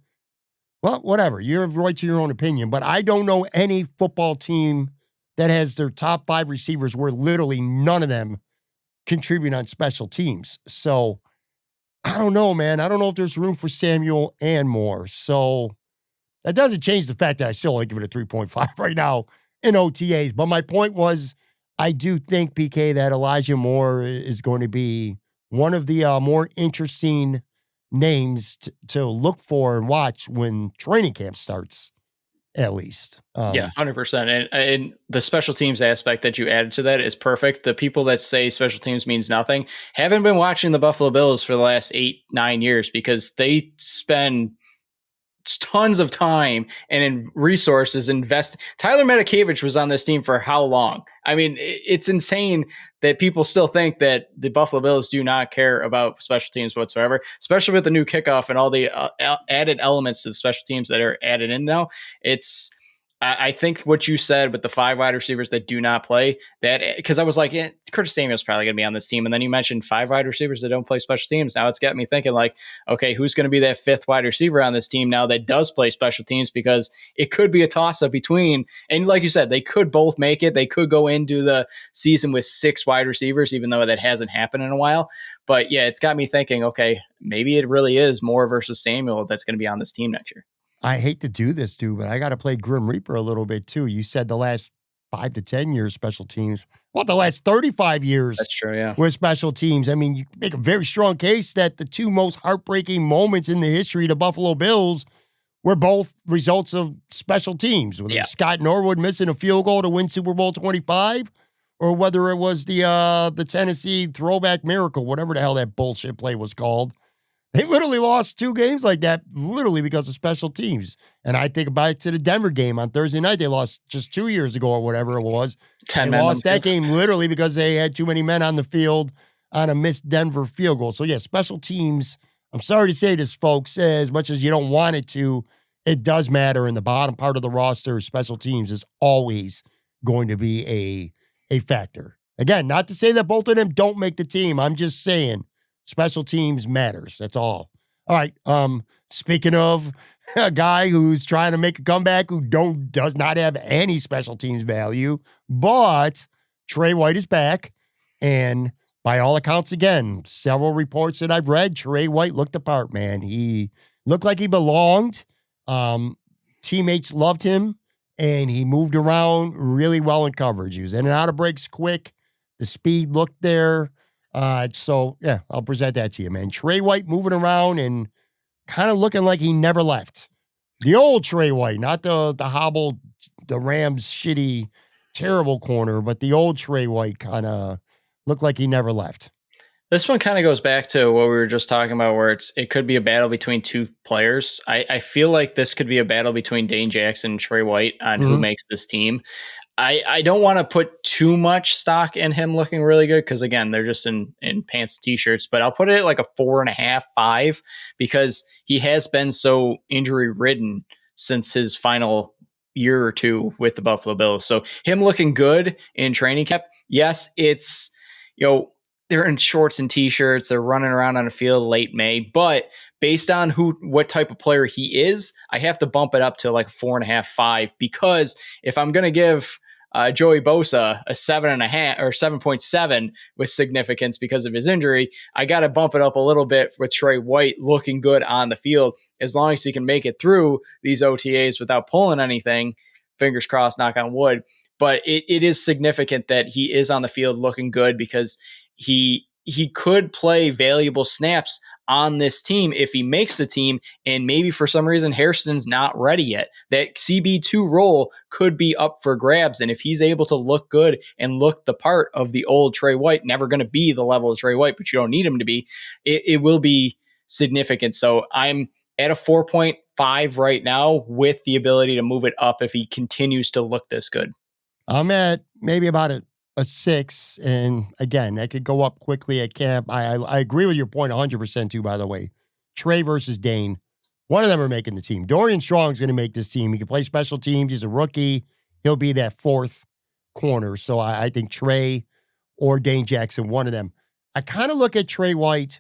Well, whatever. You have right to your own opinion, but I don't know any football team that has their top 5 receivers where literally none of them contribute on special teams. So I don't know, man. I don't know if there's room for Samuel and Moore. So that doesn't change the fact that I still only give it a 3.5 right now in OTAs. But my point was, I do think, PK, that Elijah Moore is going to be one of the more interesting names to look for and watch when training camp starts, at least. 100%. And the special teams aspect that you added to that is perfect. The people that say special teams means nothing haven't been watching the Buffalo Bills for the last 8-9 years, because they spend tons of time and in resources invest. Tyler Medikevich was on this team for how long? I mean, it's insane that people still think that the Buffalo Bills do not care about special teams whatsoever, especially with the new kickoff and all the added elements to the special teams that are added in now. It's I think what you said with the 5 wide receivers that do not play, that because I was like, yeah, Curtis Samuel's probably going to be on this team. And then you mentioned 5 wide receivers that don't play special teams. Now it's got me thinking like, okay, who's going to be that 5th wide receiver on this team now that does play special teams? Because it could be a toss up between, and like you said, they could both make it. They could go into the season with 6 wide receivers, even though that hasn't happened in a while. But yeah, it's got me thinking, okay, maybe it really is Moore versus Samuel that's going to be on this team next year. I hate to do this, dude, but I got to play Grim Reaper a little bit too. You said the last 5 to 10 years special teams. Well, the last 35 years That's true, yeah. with special teams. I mean, you make a very strong case that the 2 most heartbreaking moments in the history of the Buffalo Bills were both results of special teams. Whether Scott Norwood missing a field goal to win Super Bowl 25, or whether it was the Tennessee throwback miracle, whatever the hell that bullshit play was called. They literally lost 2 games like that, literally because of special teams. And I think back to the Denver game on Thursday night. They lost just 2 years ago or whatever it was. 10 they men lost that game literally because they had too many men on the field on a missed Denver field goal. So, yeah, special teams, I'm sorry to say this, folks, as much as you don't want it to, it does matter. In the bottom part of the roster, special teams is always going to be a factor. Again, not to say that both of them don't make the team. I'm just saying special teams matters. That's all. All right. Speaking of a guy who's trying to make a comeback who does not have any special teams value, but Tre White is back. And by all accounts, again, several reports that I've read, Tre White looked apart, man. He looked like he belonged. Teammates loved him, and he moved around really well in coverage. He was in and out of breaks quick. The speed looked there. So yeah, I'll present that to you, man. Tre White moving around and kind of looking like he never left. The old Tre White, not the hobbled, the Rams shitty, terrible corner, but the old Tre White kind of looked like he never left. This one kind of goes back to what we were just talking about, where it could be a battle between 2 players. I feel like this could be a battle between Dane Jackson and Tre White on who makes this team. I don't want to put too much stock in him looking really good because, again, they're just in pants and T-shirts. But I'll put it at like a 4.5, 5 because he has been so injury-ridden since his final year or 2 with the Buffalo Bills. So him looking good in training camp, yes, it's, they're in shorts and T-shirts. They're running around on a field late May. But based on what type of player he is, I have to bump it up to like 4.5, 5 because if I'm going to give Joey Bosa a 7.5 or 7.7 with significance because of his injury, I got to bump it up a little bit with Tre White looking good on the field. As long as he can make it through these OTAs without pulling anything, fingers crossed, knock on wood. But it is significant that he is on the field looking good because he could play valuable snaps on this team if he makes the team, and maybe for some reason Hairston's not ready yet. That CB2 role could be up for grabs, and if he's able to look good and look the part of the old Tre White, never going to be the level of Tre White, but you don't need him to be, it will be significant. So I'm at a 4.5 right now with the ability to move it up if he continues to look this good. I'm at maybe about a 6, and again, that could go up quickly at camp. I agree with your point 100% too, by the way. Tre versus Dane, one of them are making the team. Dorian Strong's going to make this team. He can play special teams. He's a rookie. He'll be that 4th corner. So I think Tre or Dane Jackson, one of them. I kind of look at Tre White.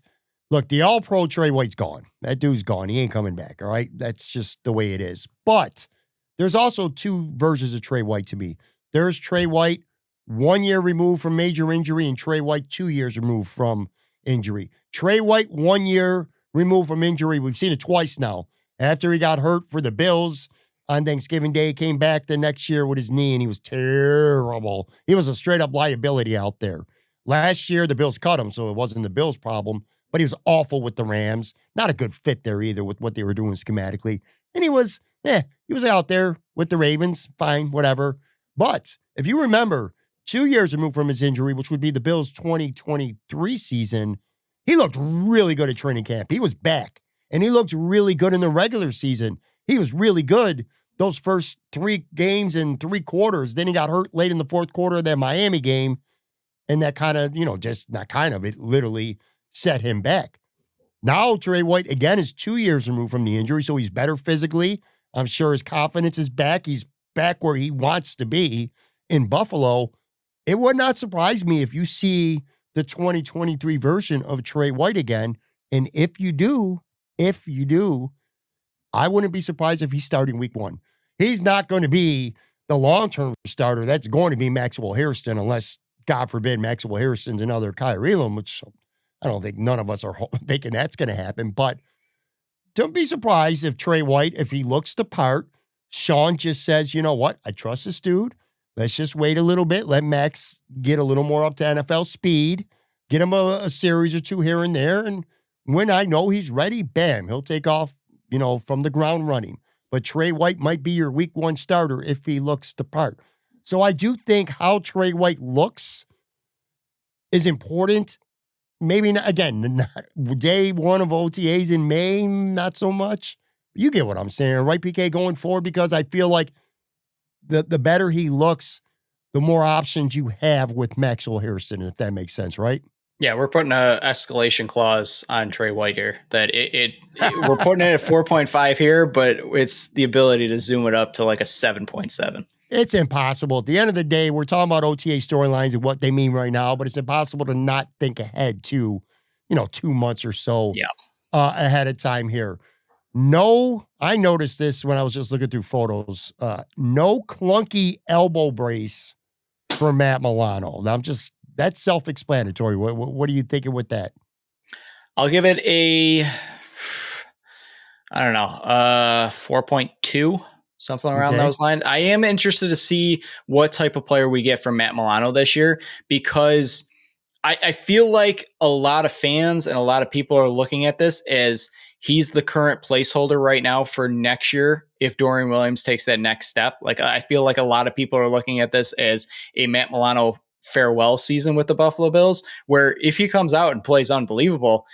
Look, the all-pro Tre White's gone. That dude's gone. He ain't coming back, all right? That's just the way it is. But there's also 2 versions of Tre White to me. There's Tre White, 1 year removed from major injury, and Tre White 2 years removed from injury. Tre White 1 year removed from injury. We've seen it twice now. After he got hurt for the Bills on Thanksgiving Day, he came back the next year with his knee, and he was terrible. He was a straight-up liability out there. Last year, the Bills cut him, so it wasn't the Bills' problem, but he was awful with the Rams. Not a good fit there either with what they were doing schematically. And he was out there with the Ravens, fine, whatever. But if you remember, 2 years removed from his injury, which would be the Bills' 2023 season, he looked really good at training camp. He was back, and he looked really good in the regular season. he was really good those first 3 games and 3 quarters. Then he got hurt late in the fourth quarter of that Miami game, and that kind of, just not kind of, it literally set him back. Now, Tre White, again, is 2 years removed from the injury, so he's better physically. I'm sure his confidence is back. He's back where he wants to be in Buffalo. It would not surprise me if you see the 2023 version of Tre White again. And if you do, I wouldn't be surprised if he's starting week 1. He's not going to be the long-term starter. That's going to be Maxwell Hairston, unless, God forbid, Maxwell Hairston's another Kyrie Elam, which I don't think none of us are thinking that's going to happen. But don't be surprised if Tre White, if he looks the part, Shawn just says, you know what? I trust this dude. Let's just wait a little bit. Let Max get a little more up to NFL speed. Get him a series or 2 here and there. And when I know he's ready, bam, he'll take off, from the ground running. But Tre White might be your week 1 starter if he looks the part. So I do think how Tre White looks is important. Maybe not, again, day 1 of OTAs in May, not so much. You get what I'm saying, right, PK, going forward? Because I feel like the better he looks, the more options you have with Maxwell Hairston, if that makes sense, right? Yeah, we're putting a escalation clause on Tre White here. That we're putting it at 4.5 here, but it's the ability to zoom it up to like a 7.7. It's impossible. At the end of the day, we're talking about OTA storylines and what they mean right now, but it's impossible to not think ahead to, 2 months or so ahead of time here. No, I noticed this when I was just looking through photos. No clunky elbow brace for Matt Milano. Now, that's self-explanatory. What are you thinking with that? I'll give it a, I don't know, 4.2. Something around those lines. I am interested to see what type of player we get from Matt Milano this year, because I feel like a lot of fans and a lot of people are looking at this as he's the current placeholder right now for next year if Dorian Williams takes that next step. Like, I feel like a lot of people are looking at this as a Matt Milano farewell season with the Buffalo Bills, where if he comes out and plays unbelievable,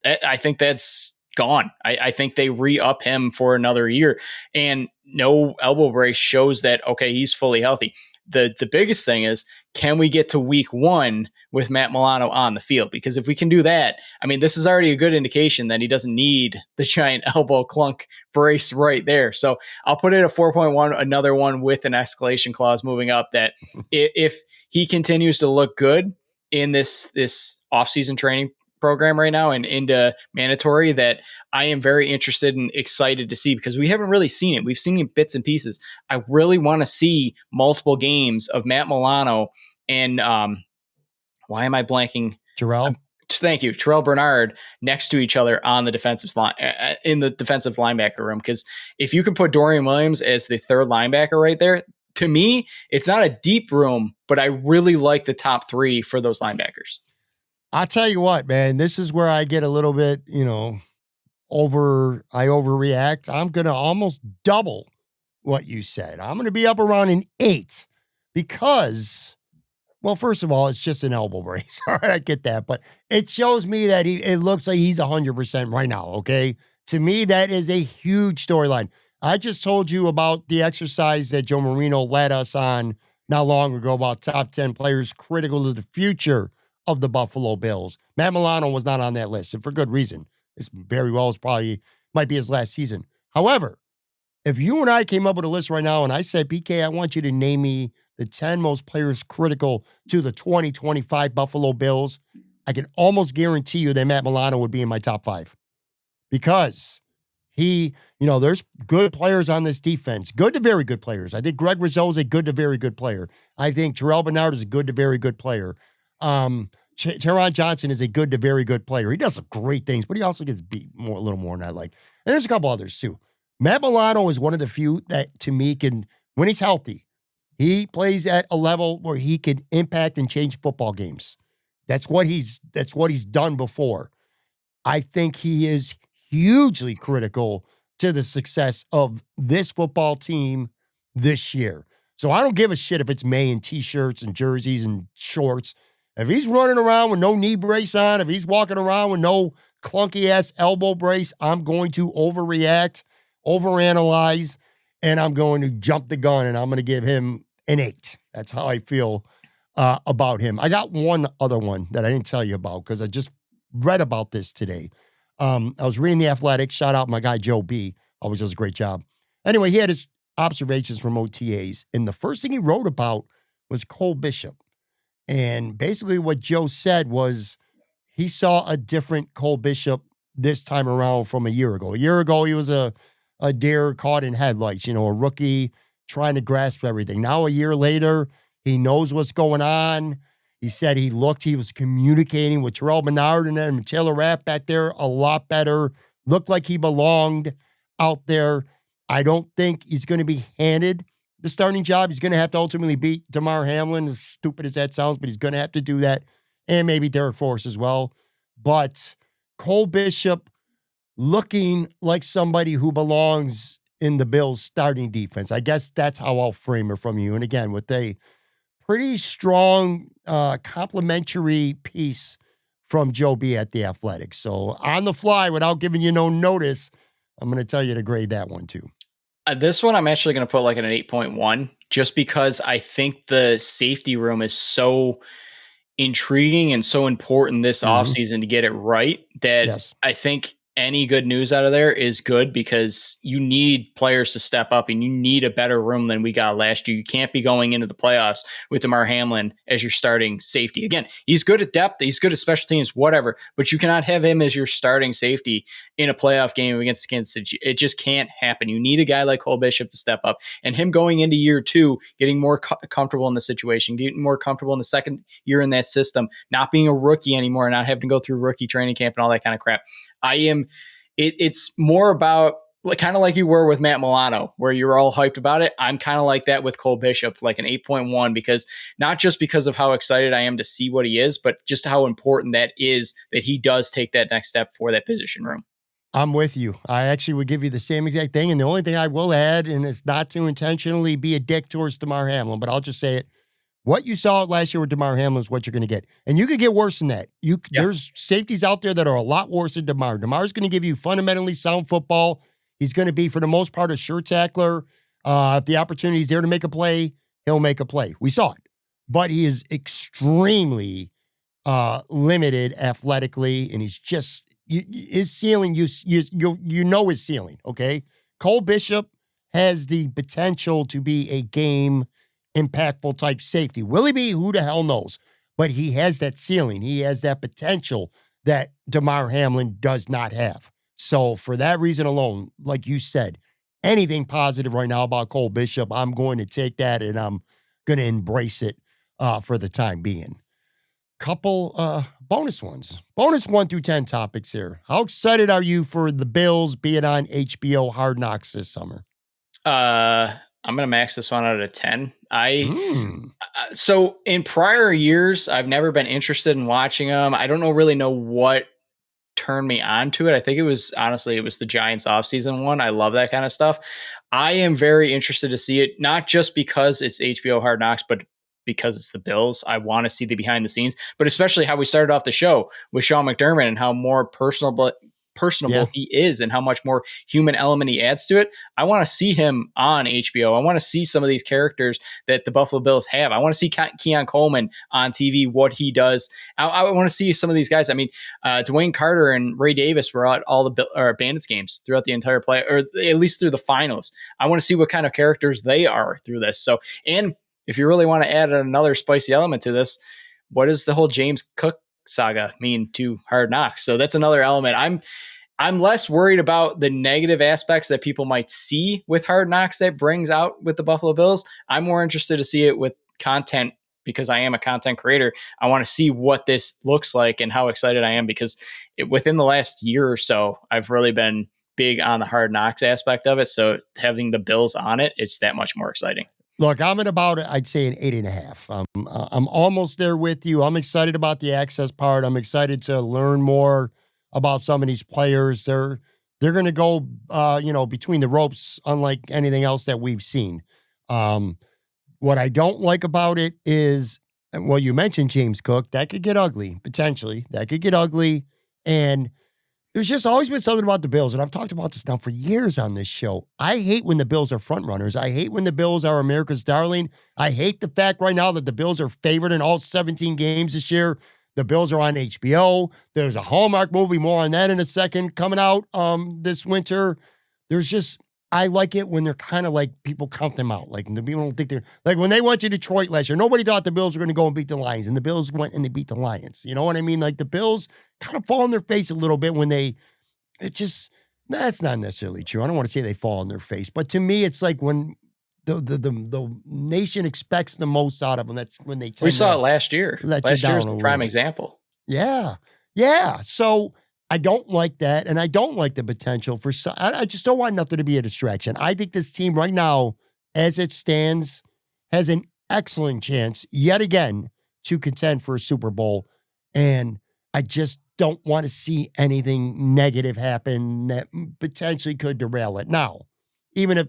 I think that's gone. I think they re-up him for another year, and no elbow brace shows that, okay, he's fully healthy. The biggest thing is, can we get to week 1 with Matt Milano on the field? Because if we can do that, I mean, this is already a good indication that he doesn't need the giant elbow clunk brace right there. So I'll put it at 4.1, another one with an escalation clause moving up, that if he continues to look good in this offseason training program right now and into mandatory, that I am very interested and excited to see, because we haven't really seen it. We've seen it in bits and pieces. I really want to see multiple games of Matt Milano and why am I blanking? Thank you. Terrell Bernard next to each other on the defensive line, in the defensive linebacker room. Because if you can put Dorian Williams as the 3rd linebacker right there, to me, it's not a deep room, but I really like the top 3 for those linebackers. I'll tell you what, man, this is where I get a little bit, I overreact. I'm going to almost double what you said. I'm going to be up around an 8 because, well, first of all, it's just an elbow brace. All right, I get that. But it shows me that it looks like he's 100% right now, okay? To me, that is a huge storyline. I just told you about the exercise that Joe Marino led us on not long ago about top 10 players critical to the future of the Buffalo Bills. Matt Milano was not on that list, and for good reason. This very well might be his last season. However, if you and I came up with a list right now and I said, PK, I want you to name me the 10 most players critical to the 2025 Buffalo Bills, I can almost guarantee you that Matt Milano would be in my top 5. Because there's good players on this defense, good to very good players. I think Greg Rizzo is a good to very good player. I think Terrell Bernard is a good to very good player. Teron Johnson is a good to very good player. He does some great things, but he also gets beat a little more than I like. And there's a couple others too. Matt Milano is one of the few that, to me, can, when he's healthy, he plays at a level where he can impact and change football games. That's what he's done before. I think he is hugely critical to the success of this football team this year. So I don't give a shit if it's May and t-shirts and jerseys and shorts. If he's running around with no knee brace on, if he's walking around with no clunky-ass elbow brace, I'm going to overreact. overanalyze, and I'm going to jump the gun, and I'm going to give him an 8. That's how I feel about him. I got one other one that I didn't tell you about because I just read about this today. I was reading The Athletic. Shout out my guy Joe B. Always does a great job. Anyway, he had his observations from OTAs, and the first thing he wrote about was Cole Bishop. And basically what Joe said was he saw a different Cole Bishop this time around from a year ago. A year ago, he was a deer caught in headlights, a rookie trying to grasp everything. Now, a year later, he knows what's going on. He said he was communicating with Terrell Bernard and then Taylor Rapp back there a lot better. Looked like he belonged out there. I don't think he's going to be handed the starting job. He's going to have to ultimately beat Damar Hamlin, as stupid as that sounds, but he's going to have to do that. And maybe Derek Forrest as well. But Cole Bishop looking like somebody who belongs in the Bills starting defense. I guess that's how I'll frame it from you. And again, with a pretty strong complimentary piece from Joe B at The Athletic. So on the fly, without giving you no notice, I'm going to tell you to grade that one too. This one I'm actually going to put like an 8.1 just because I think the safety room is so intriguing and so important this offseason to get it right that Yes. I think any good news out of there is good because you need players to step up and you need a better room than we got last year. You can't be going into the playoffs with Damar Hamlin as your starting safety. Again, he's good at depth. He's good at special teams, whatever, but you cannot have him as your starting safety in a playoff game against Kansas City. It just can't happen. You need a guy like Cole Bishop to step up, and him going into year 2, getting more comfortable in the situation, getting more comfortable in the second year in that system, not being a rookie anymore, not having to go through rookie training camp and all that kind of crap. It's more about kind of like you were with Matt Milano, where you're all hyped about it. I'm kind of like that with Cole Bishop, like an 8.1, because not just because of how excited I am to see what he is, but just how important that is that he does take that next step for that position room. I'm with you. I actually would give you the same exact thing. And the only thing I will add, and it's not to intentionally be a dick towards Damar Hamlin, but I'll just say it. What you saw last year with Damar Hamlin is what you're going to get. And you could get worse than that. There's safeties out there that are a lot worse than Damar. Damar's going to give you fundamentally sound football. He's going to be, for the most part, a sure tackler. If the opportunity is there to make a play, he'll make a play. We saw it. But he is extremely limited athletically, and he's just his ceiling. You know his ceiling. Okay, Cole Bishop has the potential to be a game impactful type safety. Will he be? Who the hell knows? But he has that ceiling. He has that potential that Damar Hamlin does not have. So for that reason alone, like you said, anything positive right now about Cole Bishop, I'm going to take that and I'm going to embrace it for the time being. Couple bonus ones. Bonus 1 through 10 topics here. How excited are you for the Bills being on HBO Hard Knocks this summer? I'm going to max this one out of 10. So in prior years, I've never been interested in watching them. I don't really know what turned me on to it. I think it was the Giants offseason one. I love that kind of stuff. I am very interested to see it, not just because it's HBO Hard Knocks, but because it's the Bills. I want to see the behind the scenes, but especially how we started off the show with Shawn McDermott and how more personable he is and how much more human element he adds to it. I want to see him on HBO. I want to see some of these characters that the Buffalo Bills have. I want to see Keon Coleman on TV, what he does. I want to see some of these guys. I mean, Dwayne Carter and Ray Davis were at all the Bandits games throughout the entire play, or at least through the finals. I want to see what kind of characters they are through this. So, and if you really want to add another spicy element to this, what does the whole James Cook saga mean to Hard Knocks? So that's another element. I'm less worried about the negative aspects that people might see with Hard Knocks that brings out with the Buffalo Bills. I'm more interested to see it with content because I am a content creator. I want to see what this looks like and how excited I am because within the last year or so, I've really been big on the Hard Knocks aspect of it. So having the Bills on it, it's that much more exciting. Look, I'm at about, I'd say, an 8.5. I'm almost there with you. I'm excited about the access part. I'm excited to learn more about some of these players. They're going to go, between the ropes, unlike anything else that we've seen. What I don't like about it is, well, you mentioned James Cook. That could get ugly, potentially. That could get ugly. And There's just always been something about the Bills, and I've talked about this now for years on this show. I hate when the Bills are front runners. I hate when the Bills are America's darling. I hate the fact right now that the Bills are favored in all 17 games this year. The Bills are on HBO. There's a Hallmark movie, more on that in a second, coming out this winter. There's just, I like it when they're kind of like people count them out. Like the people don't think they're like when they went to Detroit last year, nobody thought the Bills were going to go and beat the Lions, and the Bills went and they beat the Lions. You know what I mean? Like the Bills kind of fall on their face a little bit when that's not necessarily true. I don't want to say they fall on their face, but to me, it's like when the nation expects the most out of them. That's when they We saw it last year. Last year was the prime example. Yeah. Yeah. So I don't like that. And I don't like the potential for, I just don't want nothing to be a distraction. I think this team right now, as it stands, has an excellent chance yet again to contend for a Super Bowl. And I just don't want to see anything negative happen that potentially could derail it. Now, even if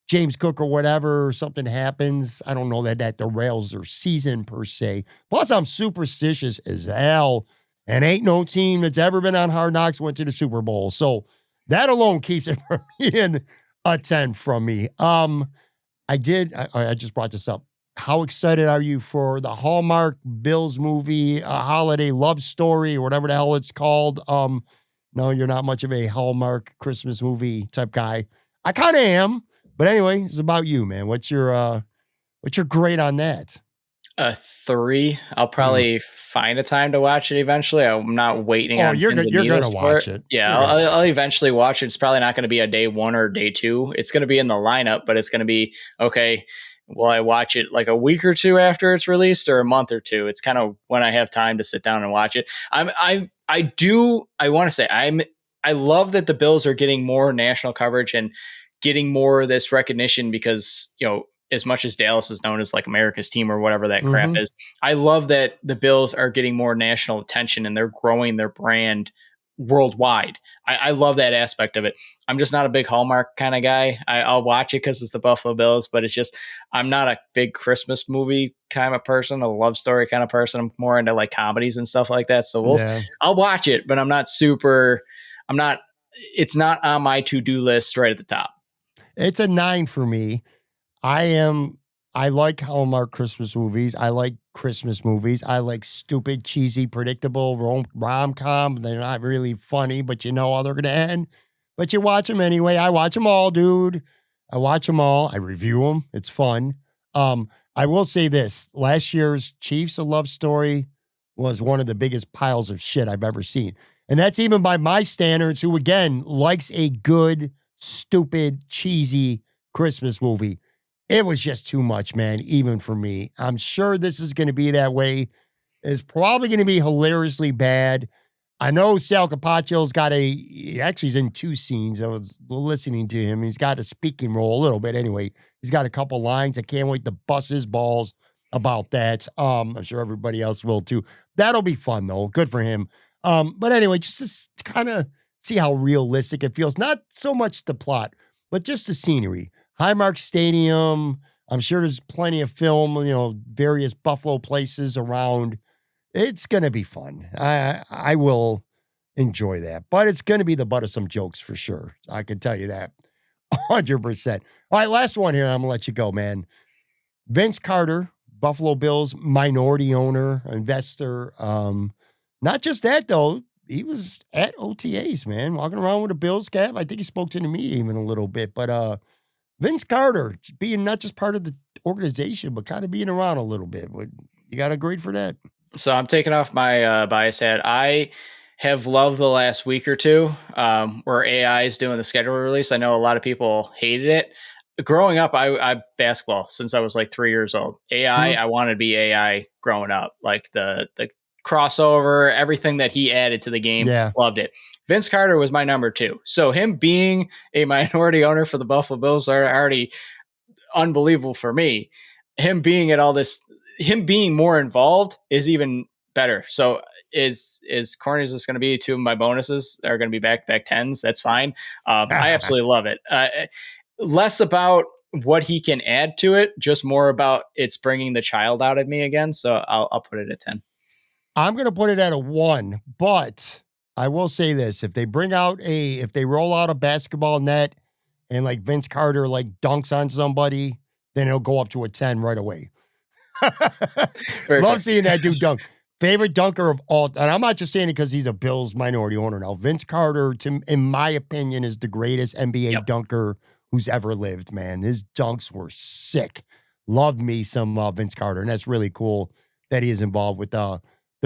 James Cook or whatever, something happens, I don't know that derails their season per se. Plus, I'm superstitious as hell, and ain't no team that's ever been on Hard Knocks went to the Super Bowl. So that alone keeps it from being a 10 from me. I just brought this up. How excited are you for the Hallmark Bills movie, A Holiday Love Story, or whatever the hell it's called? No, you're not much of a Hallmark Christmas movie type guy. I kind of am. But anyway, it's about you, man. What's your grade on that? 3. I'll probably find a time to watch it eventually. I'm not waiting on. You're gonna watch it. Yeah, I'll eventually watch it. It's probably not going to be a day 1 or day 2. It's going to be in the lineup, but it's going to be okay. Will I watch it like a week or two after it's released, or a month or two? It's kind of when I have time to sit down and watch it. I want to say I love that the Bills are getting more national coverage and getting more of this recognition because, as much as Dallas is known as like America's team or whatever that crap is, I love that the Bills are getting more national attention and they're growing their brand worldwide. I love that aspect of it. I'm just not a big Hallmark kind of guy. I'll watch it because it's the Buffalo Bills, but it's just, I'm not a big Christmas movie kind of person, a love story kind of person. I'm more into like comedies and stuff like that. So I'll watch it, but it's not on my to-do list right at the top. It's a 9 for me. I like Hallmark Christmas movies. I like Christmas movies. I like stupid, cheesy, predictable rom-com. They're not really funny, but you know how they're going to end. But you watch them anyway. I watch them all, dude. I watch them all. I review them. It's fun. I will say this. Last year's Chiefs A Love Story was one of the biggest piles of shit I've ever seen. And that's even by my standards, who, again, likes a good, stupid, cheesy Christmas movie. It was just too much, man, even for me. I'm sure this is going to be that way. It's probably going to be hilariously bad. I know Sal Capaccio's he's in 2 scenes. I was listening to him. He's got a speaking role a little bit anyway. He's got a couple lines. I can't wait to bust his balls about that. I'm sure everybody else will too. That'll be fun though. Good for him. But anyway, just to kind of see how realistic it feels. Not so much the plot, but just the scenery. Highmark Stadium. I'm sure there's plenty of film, various Buffalo places around. It's going to be fun. I will enjoy that, but it's going to be the butt of some jokes for sure. I can tell you that 100%. All right, last one here. I'm going to let you go, man. Vince Carter, Buffalo Bills minority owner, investor. Not just that though. He was at OTAs, man, walking around with a Bills cap. I think he spoke to me even a little bit, but Vince Carter being not just part of the organization, but kind of being around a little bit. You got a grade for that? So I'm taking off my bias hat. I have loved the last week or two where AI is doing the schedule release. I know a lot of people hated it. Growing up, I basketball since I was like 3 years old. AI, I wanted to be AI growing up. Like the crossover, everything that he added to the game, loved it. Vince Carter was my number 2. So him being a minority owner for the Buffalo Bills are already unbelievable for me. Him being at all this, him being more involved is even better. So is corny as this going to be? 2 of my bonuses are going to be back 10s. That's fine. I absolutely love it. Less about what he can add to it, just more about it's bringing the child out of me again. So I'll put it at 10. I'm going to put it at a 1, but I will say this. If they roll out a basketball net and like Vince Carter like dunks on somebody, then it'll go up to a 10 right away. Love seeing that dude dunk. Favorite dunker of all, and I'm not just saying it because he's a Bills minority owner now. Vince Carter, in my opinion, is the greatest NBA dunker who's ever lived, man. His dunks were sick. Loved me some Vince Carter, and that's really cool that he is involved with the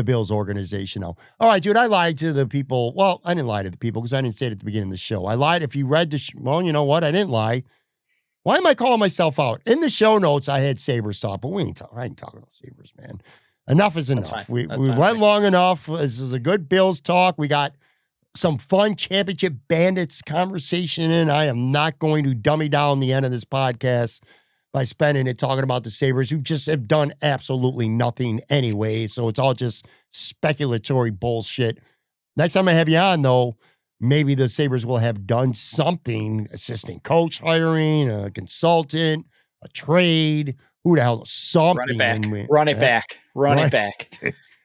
Bills organization now. All right, dude, I lied to the people. Well, I didn't lie to the people because I didn't say it at the beginning of the show. I lied. If you read well, you know what? I didn't lie. Why am I calling myself out? In the show notes, I had Sabres talk, but I ain't talking about Sabres, man. Enough is enough. We went long enough. This is a good Bills talk. We got some fun championship Bandits conversation in. I am not going to dummy down the end of this podcast by spending it talking about the Sabres, who just have done absolutely nothing anyway. So it's all just speculatory bullshit. Next time I have you on, though, maybe the Sabres will have done something, assistant coach hiring, a consultant, a trade. Who the hell knows? Something. Run it back.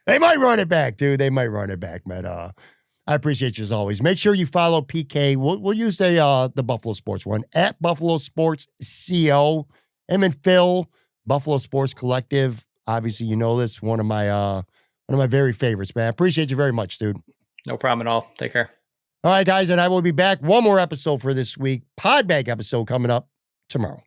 They might run it back, dude. They might run it back, man. I appreciate you as always. Make sure you follow PK. We'll use the Buffalo Sports one at Buffalo Sports CO. Him and Phil, Buffalo Sports Collective. Obviously, you know this. One of my very favorites, man. I appreciate you very much, dude. No problem at all. Take care. All right, guys, and I will be back. One more episode for this week. Podbag episode coming up tomorrow.